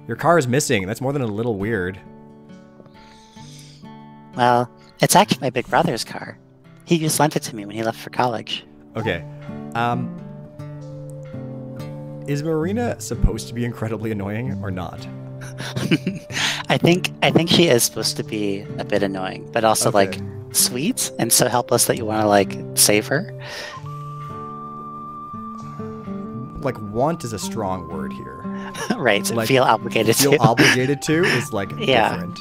Your car is missing. That's more than a little weird. Well, it's actually my big brother's car. He just lent it to me when he left for college. Okay. Is Marina supposed to be incredibly annoying or not? I think she is supposed to be a bit annoying, but also like sweet and so helpless that you want to like save her. Like, want is a strong word here. Right, Like, feel obligated Feel to. obligated to is like Yeah. different.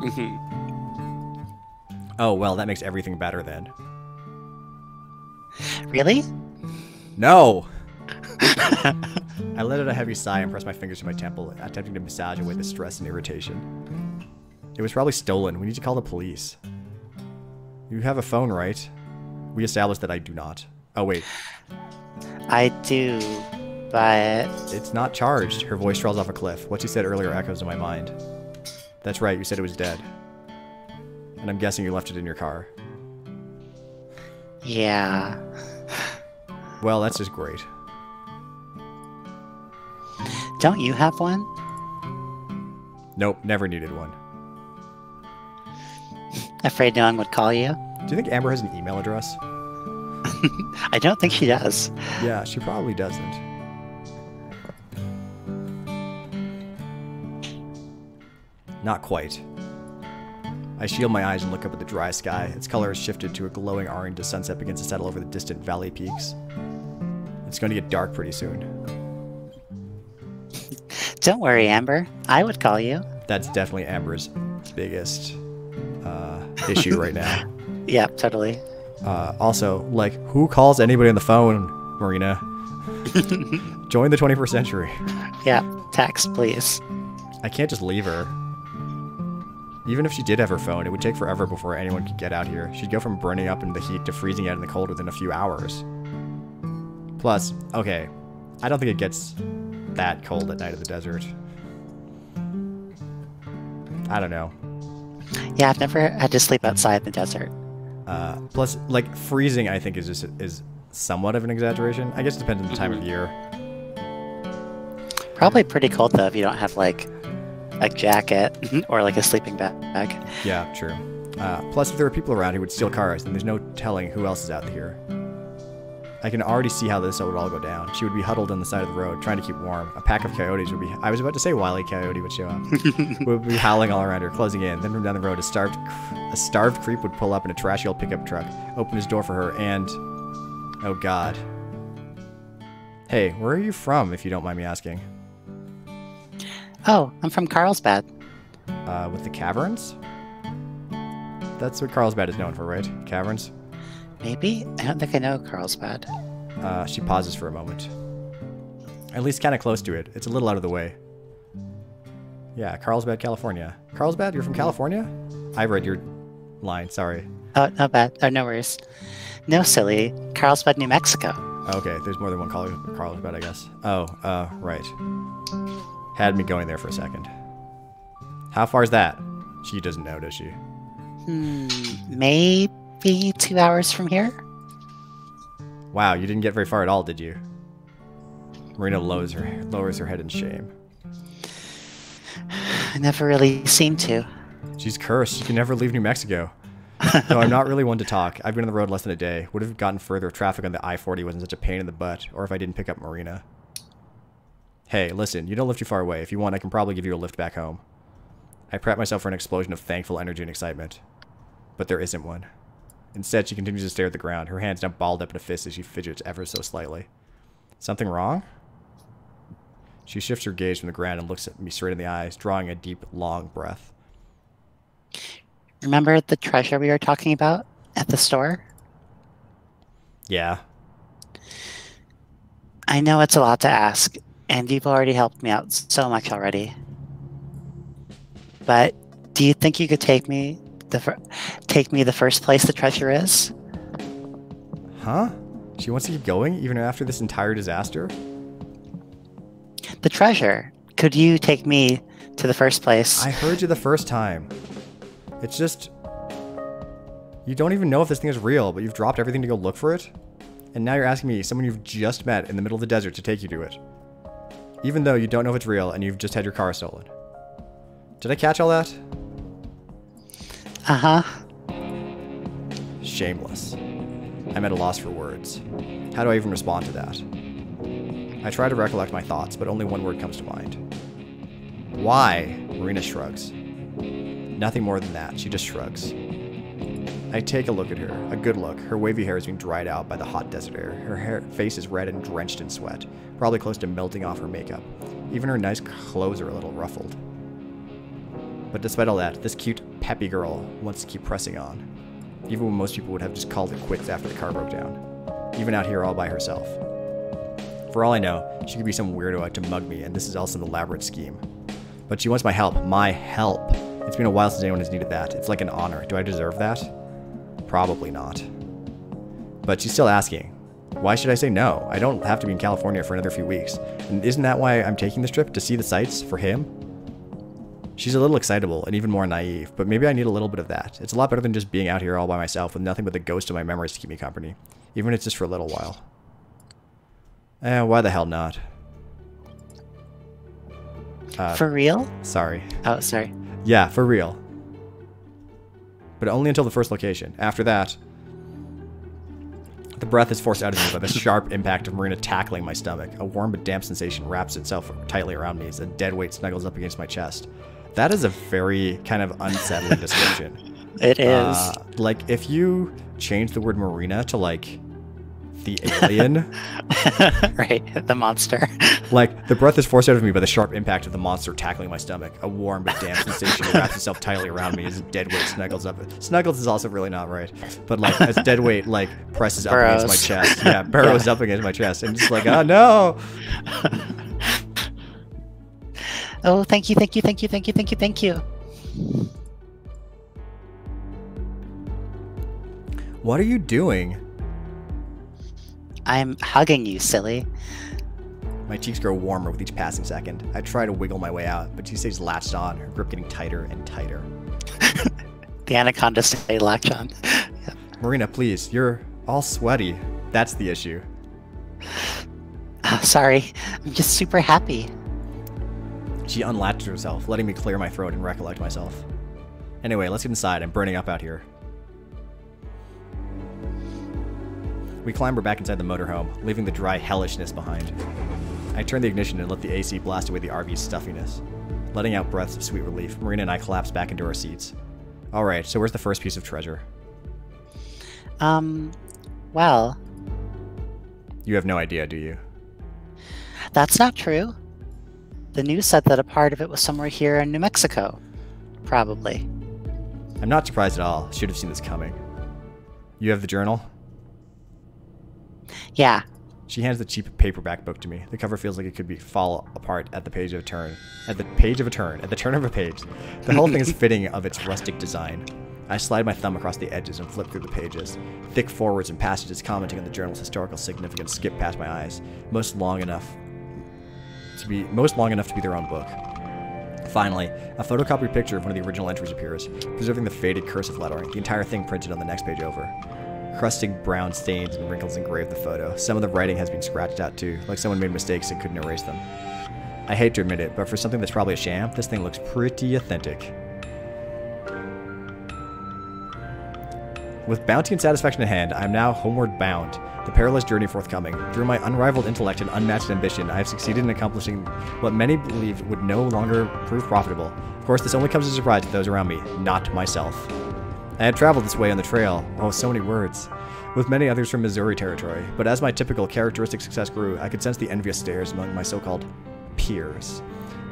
Mm-hmm. Oh, well, that makes everything better then. Really? No! I let out a heavy sigh and pressed my fingers to my temple, attempting to massage away the stress and irritation. It was probably stolen. We need to call the police. You have a phone, right? We established that I do not. Oh, wait. I do, but... It's not charged. Her voice trails off a cliff. What she said earlier echoes in my mind. That's right, you said it was dead. And I'm guessing you left it in your car. Yeah. Well, that's just great. Don't you have one? Nope, never needed one. Afraid no one would call you? Do you think Amber has an email address? I don't think she does. Yeah, she probably doesn't. Not quite. I shield my eyes and look up at the dry sky. Its color has shifted to a glowing orange as sunset begins to settle over the distant valley peaks. It's going to get dark pretty soon. Don't worry, Amber. I would call you. That's definitely Amber's biggest issue right now. Yeah, totally. Also, like, who calls anybody on the phone, Marina? Join the 21st century. Yeah, text, please. I can't just leave her. Even if she did have her phone, it would take forever before anyone could get out here. She'd go from burning up in the heat to freezing out in the cold within a few hours. Plus, okay, I don't think it gets that cold at night in the desert. I don't know. Yeah, I've never had to sleep outside in the desert. Plus, like, freezing, I think, is somewhat of an exaggeration. I guess it depends on the time of year. Probably pretty cold, though, if you don't have, like, a jacket or, like, a sleeping bag. Yeah, true. Plus, if there are people around who would steal cars, then there's no telling who else is out here. I can already see how this would all go down. She would be huddled on the side of the road, trying to keep warm. A pack of coyotes would be... I was about to say Wile E. Coyote would show up. Would be howling all around her, closing in. Then from down the road, a starved creep would pull up in a trashy old pickup truck, open his door for her, and... Oh, God. Hey, where are you from, if you don't mind me asking? Oh, I'm from Carlsbad. With the caverns? That's what Carlsbad is known for, right? Caverns? Maybe? I don't think I know Carlsbad. She pauses for a moment. At least kind of close to it. It's a little out of the way. Yeah, Carlsbad, California. Carlsbad, you're from California? I read your line, sorry. Oh, not bad. Oh, no worries. No, silly. Carlsbad, New Mexico. Okay, there's more than one Carlsbad, I guess. Oh, right. Had me going there for a second. How far is that? She doesn't know, does she? Maybe 2 hours from here? Wow, you didn't get very far at all, did you? Marina lowers her head in shame. I never really seem to. She's cursed. She can never leave New Mexico. No, I'm not really one to talk. I've been on the road less than a day. Would have gotten further if traffic on the I-40 wasn't such a pain in the butt, or if I didn't pick up Marina. Hey, listen, you don't live too far away. If you want, I can probably give you a lift back home. I prep myself for an explosion of thankful energy and excitement. But there isn't one. Instead, she continues to stare at the ground, her hands now balled up in a fist as she fidgets ever so slightly. Something wrong? She shifts her gaze from the ground and looks at me straight in the eyes, drawing a deep, long breath. Remember the treasure we were talking about at the store? Yeah. I know it's a lot to ask, and you've already helped me out so much already. But do you think you could take me the first place the treasure is? Huh? She wants to keep going even after this entire disaster? The treasure. Could you take me to the first place? I heard you the first time. It's just... You don't even know if this thing is real, but you've dropped everything to go look for it? And now you're asking me, someone you've just met in the middle of the desert, to take you to it. Even though you don't know if it's real and you've just had your car stolen. Did I catch all that? Uh-huh. Shameless. I'm at a loss for words. How do I even respond to that? I try to recollect my thoughts, but only one word comes to mind. Why? Marina shrugs. Nothing more than that. She just shrugs. I take a look at her. A good look. Her wavy hair is being dried out by the hot desert air. Her face is red and drenched in sweat, probably close to melting off her makeup. Even her nice clothes are a little ruffled. But despite all that, this cute, peppy girl wants to keep pressing on. Even when most people would have just called it quits after the car broke down. Even out here all by herself. For all I know, she could be some weirdo out to mug me, and this is also an elaborate scheme. But she wants my help. My help! It's been a while since anyone has needed that. It's like an honor. Do I deserve that? Probably not. But she's still asking. Why should I say no? I don't have to be in California for another few weeks. And isn't that why I'm taking this trip? To see the sights? For him? She's a little excitable and even more naive, but maybe I need a little bit of that. It's a lot better than just being out here all by myself with nothing but the ghost of my memories to keep me company. Even if it's just for a little while. Why the hell not? For real? Sorry. Oh, sorry. Yeah, for real. But only until the first location. After that, the breath is forced out of me by the sharp impact of Marina tackling my stomach. A warm but damp sensation wraps itself tightly around me as a dead weight snuggles up against my chest. That is a very kind of unsettling description. It is. Like, if you change the word Marina to, like, the alien. Right, the monster. Like, the breath is forced out of me by the sharp impact of the monster tackling my stomach. A warm but damp sensation wraps itself tightly around me as a dead weight snuggles up. Snuggles is also really not right. But, like, as dead weight, like, presses up against my chest. Yeah, burrows up against my chest. And just like, oh, no! Oh, thank you, thank you, thank you, thank you, thank you, thank you. What are you doing? I'm hugging you, silly. My cheeks grow warmer with each passing second. I try to wiggle my way out, but she stays latched on, her grip getting tighter and tighter. The anaconda stay latched on. Yep. Marina, please, you're all sweaty. That's the issue. Sorry, I'm just super happy. She unlatched herself, letting me clear my throat and recollect myself. Anyway, let's get inside. I'm burning up out here. We clamber back inside the motorhome, leaving the dry hellishness behind. I turn the ignition and let the AC blast away the RV's stuffiness. Letting out breaths of sweet relief, Marina and I collapse back into our seats. Alright, so where's the first piece of treasure? Well... You have no idea, do you? That's not true. The news said that a part of it was somewhere here in New Mexico. Probably. I'm not surprised at all. Should have seen this coming. You have the journal? Yeah. She hands the cheap paperback book to me. The cover feels like it could fall apart at the page of a turn. At the turn of a page. The whole thing is fitting of its rustic design. I slide my thumb across the edges and flip through the pages. Thick forwards and passages commenting on the journal's historical significance skip past my eyes, most long enough to be their own book. Finally, a photocopied picture of one of the original entries appears, preserving the faded cursive lettering, the entire thing printed on the next page over. Crusting brown stains and wrinkles engrave the photo. Some of the writing has been scratched out too, like someone made mistakes and couldn't erase them. I hate to admit it, but for something that's probably a sham, this thing looks pretty authentic. With bounty and satisfaction in hand, I am now homeward bound, the perilous journey forthcoming. Through my unrivaled intellect and unmatched ambition, I have succeeded in accomplishing what many believe would no longer prove profitable. Of course, this only comes as a surprise to those around me, not myself. I had traveled this way on the trail, oh, so many words, with many others from Missouri territory, but as my typical characteristic success grew, I could sense the envious stares among my so-called peers.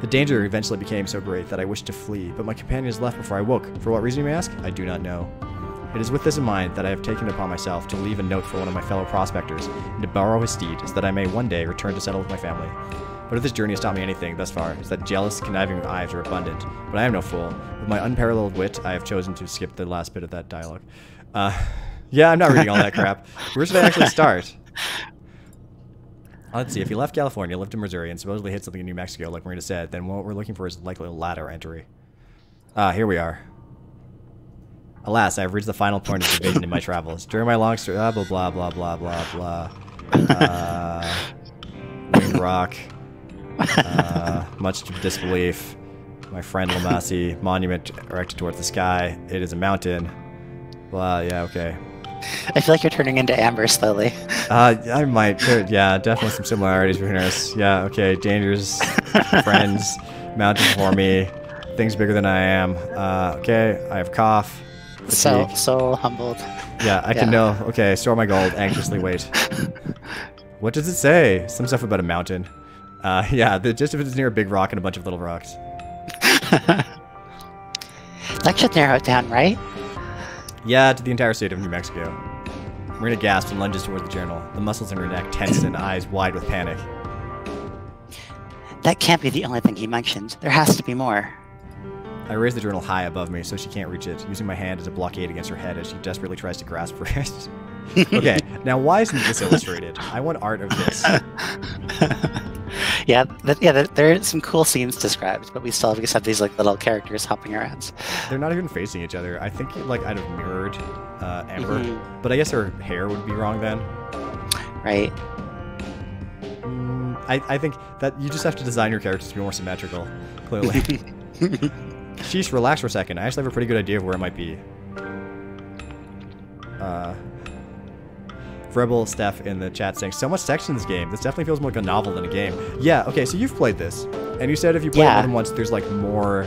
The danger eventually became so great that I wished to flee, but my companions left before I woke. For what reason, you may ask? I do not know. It is with this in mind that I have taken it upon myself to leave a note for one of my fellow prospectors and to borrow his steed so that I may one day return to settle with my family. But if this journey has taught me anything thus far, it's that jealous, conniving eyes are abundant. But I am no fool. With my unparalleled wit, I have chosen to skip the last bit of that dialogue. Yeah, I'm not reading all that crap. Where should I actually start? Let's see. If you left California, lived in Missouri, and supposedly hit something in New Mexico, like Marina said, then what we're looking for is likely a ladder entry. Here we are. Alas, I have reached the final point of division in my travels. During my long story, blah, blah, blah, blah, blah, blah. Winged rock. Much disbelief. My friend Lamasi. Monument erected towards the sky. It is a mountain. Blah, yeah, okay. I feel like you're turning into Amber slowly. I might. Yeah, definitely some similarities between us. Yeah, okay. Dangers. Friends. Mountain for me. Things bigger than I am. Okay, I have cough. So humbled. Yeah, I can know. Okay, store my gold. Anxiously wait. What does it say? Some stuff about a mountain. Yeah, just if it's near a big rock and a bunch of little rocks. That should narrow it down, right? Yeah, to the entire state of New Mexico. Marina gasps and lunges towards the journal. The muscles in her neck tense and eyes wide with panic. That can't be the only thing he mentioned. There has to be more. I raise the journal high above me so she can't reach it, using my hand as a blockade against her head as she desperately tries to grasp for it. Okay, now why isn't this illustrated? I want art of this. Yeah, there are some cool scenes described, but we still just have these like little characters hopping around. They're not even facing each other. I think like I'd have mirrored Amber, but I guess her hair would be wrong then. Right. I think that you just have to design your characters to be more symmetrical, clearly. Sheesh, relax for a second. I actually have a pretty good idea of where it might be. Rebel Steph in the chat saying, so much text in this game. This definitely feels more like a novel than a game. Yeah, okay, so you've played this. And you said if you play it more than once, there's like more...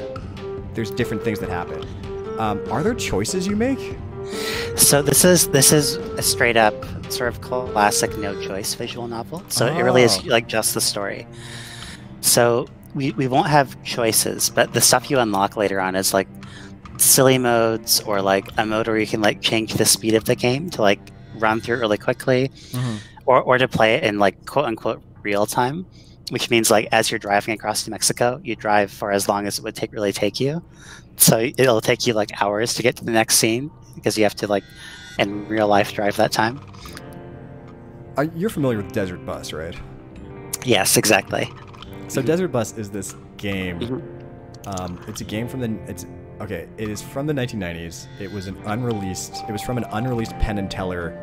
There's different things that happen. Are there choices you make? So this is a straight up sort of classic no choice visual novel. So it really is like just the story. So we won't have choices, but the stuff you unlock later on is like silly modes or like a mode where you can like change the speed of the game to like run through it really quickly, or to play it in like quote unquote real time, which means like as you're driving across New Mexico, you drive for as long as it would really take you. So it'll take you like hours to get to the next scene because you have to like in real life drive that time. You're familiar with Desert Bus, right? Yes, exactly. So Desert Bus is this game. It's a game from it is from the 1990s. It was from an unreleased Penn and Teller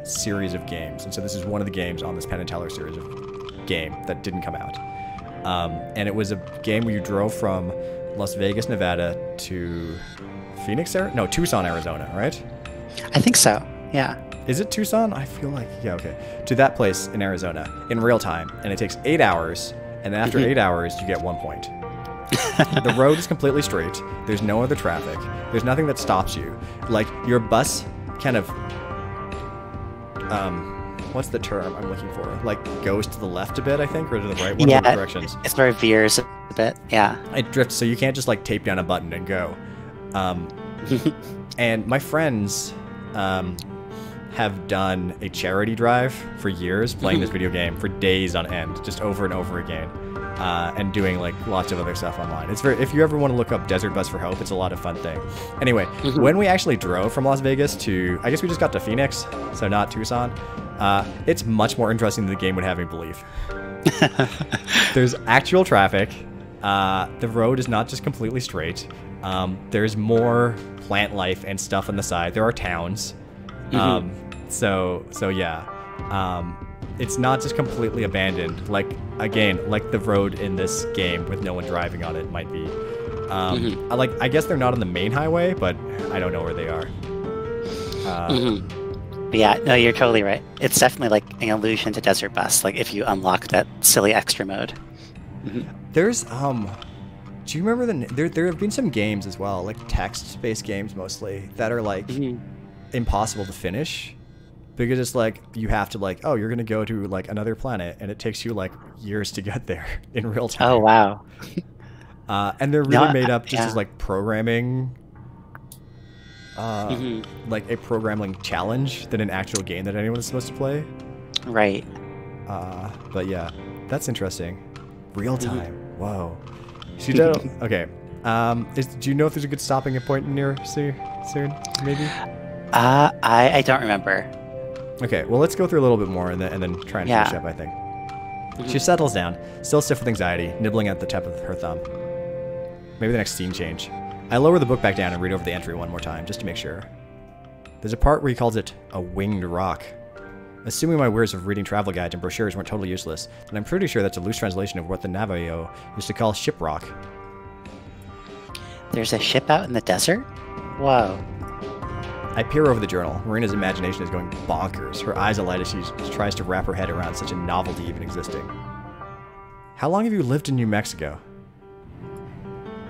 series of games. And so this is one of the games on this Penn and Teller series of game that didn't come out. And it was a game where you drove from Las Vegas, Nevada to Phoenix, no, Tucson, Arizona, right? I think so. Yeah. Is it Tucson? I feel like, yeah, okay. To that place in Arizona in real time, and it takes 8 hours, and then after 8 hours, you get 1 point. The road is completely straight. There's no other traffic. There's nothing that stops you. Like, your bus kind of, what's the term I'm looking for? Like, goes to the left a bit, I think, or to the right? One of the directions. It sort of veers a bit, yeah. It drifts, so you can't just, like, tape down a button and go. And my friends have done a charity drive for years, playing this video game for days on end, just over and over again. And doing like lots of other stuff online. It's very, if you ever want to look up Desert Bus for Hope, it's a lot of fun thing. Anyway, when we actually drove from Las Vegas to, I guess we just got to Phoenix, so not Tucson, it's much more interesting than the game would have me believe. There's actual traffic. The road is not just completely straight. There's more plant life and stuff on the side. There are towns. So yeah. It's not just completely abandoned, like, again, like the road in this game with no one driving on it might be. I guess they're not on the main highway, but I don't know where they are. But yeah, no, you're totally right. It's definitely like an allusion to Desert Bus, like if you unlock that silly extra mode. There's, do you remember there have been some games as well, like text-based games mostly, that are like impossible to finish. Because it's like, you have to like, oh, you're going to go to like another planet, and it takes you like years to get there in real time. Oh, wow. And they're really made up just as like programming, like a programming challenge than an actual game that anyone's supposed to play. Right. But yeah, that's interesting. Real time. Whoa. Okay. Do you know if there's a good stopping point near soon? Maybe? I don't remember. Okay, well, let's go through a little bit more and then try and finish up, I think. She settles down, still stiff with anxiety, nibbling at the tip of her thumb. Maybe the next scene change. I lower the book back down and read over the entry one more time, just to make sure. There's a part where he calls it a winged rock. Assuming my years of reading travel guides and brochures weren't totally useless, then I'm pretty sure that's a loose translation of what the Navajo used to call shiprock. There's a ship out in the desert? Whoa. I peer over the journal. Marina's imagination is going bonkers, her eyes alight as she tries to wrap her head around such a novelty even existing. How long have you lived in New Mexico?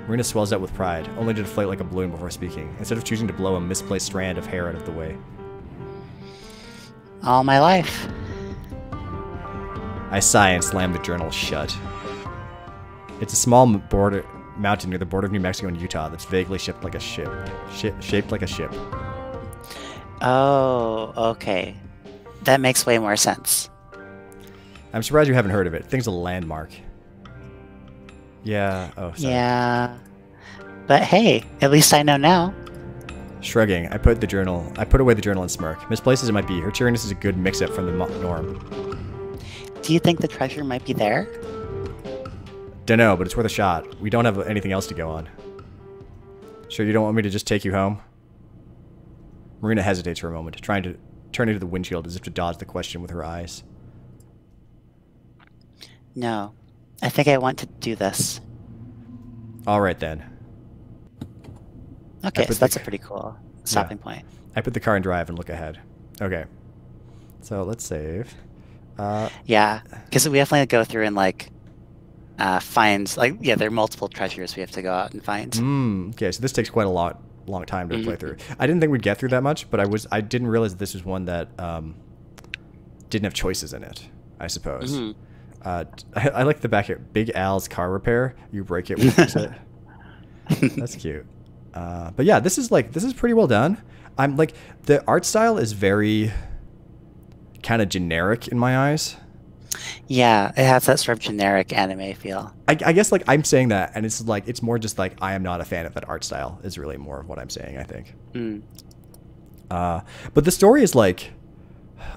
Marina swells up with pride, only to deflate like a balloon before speaking, instead of choosing to blow a misplaced strand of hair out of the way. All my life. I sigh and slam the journal shut. It's a small mountain near the border of New Mexico and Utah that's vaguely shaped like a ship. Shaped like a ship. Oh, okay. That makes way more sense. I'm surprised you haven't heard of it. Thing's a landmark. Yeah. Oh, sorry. Yeah. But hey, at least I know now. Shrugging, I put away the journal and smirk. Misplaced as it might be, her cheeriness is a good mix-up from the norm. Do you think the treasure might be there? Dunno, but it's worth a shot. We don't have anything else to go on. Sure you don't want me to just take you home? Marina hesitates for a moment, trying to turn into the windshield as if to dodge the question with her eyes. No. I think I want to do this. Alright then. Okay, so that's a pretty cool stopping point. I put the car in drive and look ahead. Okay. So let's save. Yeah, because we definitely go through and like find, like, yeah, there are multiple treasures we have to go out and find. Okay, so this takes quite a long time to play through. I didn't think we'd get through that much, but I didn't realize this was one that didn't have choices in it, I suppose. I like the back here. Big Al's car repair. You break it, we fix it. That's cute. But yeah, this is pretty well done. I'm like, the art style is very kind of generic in my eyes. Yeah, it has that sort of generic anime feel. I guess like I'm saying that, and it's like, it's more just like I am not a fan of that art style is really more of what I'm saying, I think. But the story is like,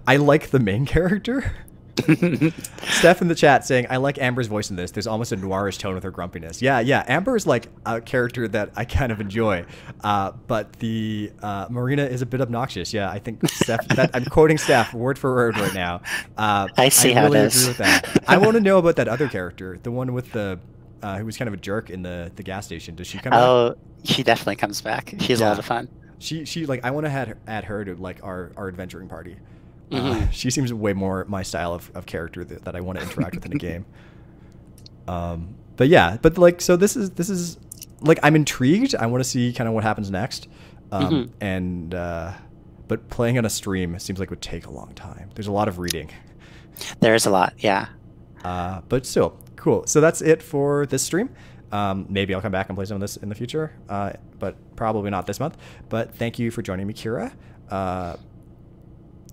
I like the main character. Steph in the chat saying, I like Amber's voice in this. There's almost a noirish tone with her grumpiness. Yeah. Amber is like a character that I kind of enjoy. But the Marina is a bit obnoxious. Yeah, I think Steph, I'm quoting Steph word for word right now. I see how really it is. agree with that. I want to know about that other character, the one with the who was kind of a jerk in the gas station. Does she come back? Oh, she definitely comes back. She's a Yeah. lot of fun. She like I want to add her to like our adventuring party. Mhm. She seems way more my style of character that I want to interact with in a game. But yeah, but like so this is like I'm intrigued. I want to see kind of what happens next. And but playing on a stream seems like it would take a long time. There's a lot of reading. There is a lot, yeah. But still, cool. So that's it for this stream. Maybe I'll come back and play some of this in the future, but probably not this month. But thank you for joining me, Kira.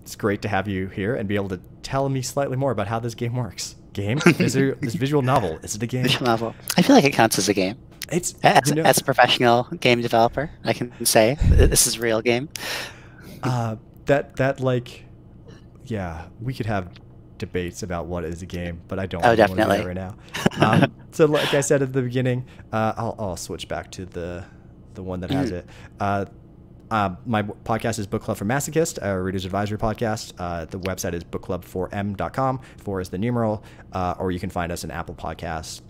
It's great to have you here and be able to tell me slightly more about how this game works. Game? Is there this visual novel? Is it a game? Visual novel. I feel like it counts as a game. It's As a professional game developer, I can say this is a real game. That like, yeah, we could have debates about what is a game, but I don't Oh, want to do definitely. that right now. So like I said at the beginning, I'll switch back to the one that has it. My podcast is Book Club for Masochists, a reader's advisory podcast. The website is bookclub4m.com. 4 is the numeral. Or you can find us in Apple Podcasts,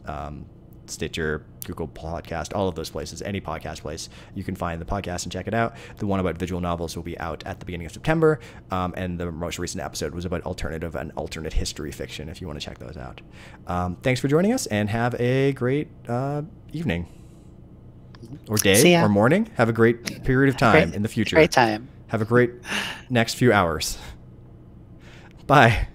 Stitcher, Google Podcast, all of those places, any podcast place. You can find the podcast and check it out. The one about visual novels will be out at the beginning of September. And the most recent episode was about alternative and alternate history fiction, if you want to check those out. Thanks for joining us, and have a great evening. Or day, or morning. Have a great period of time in the future. Great time. Have a great next few hours. Bye.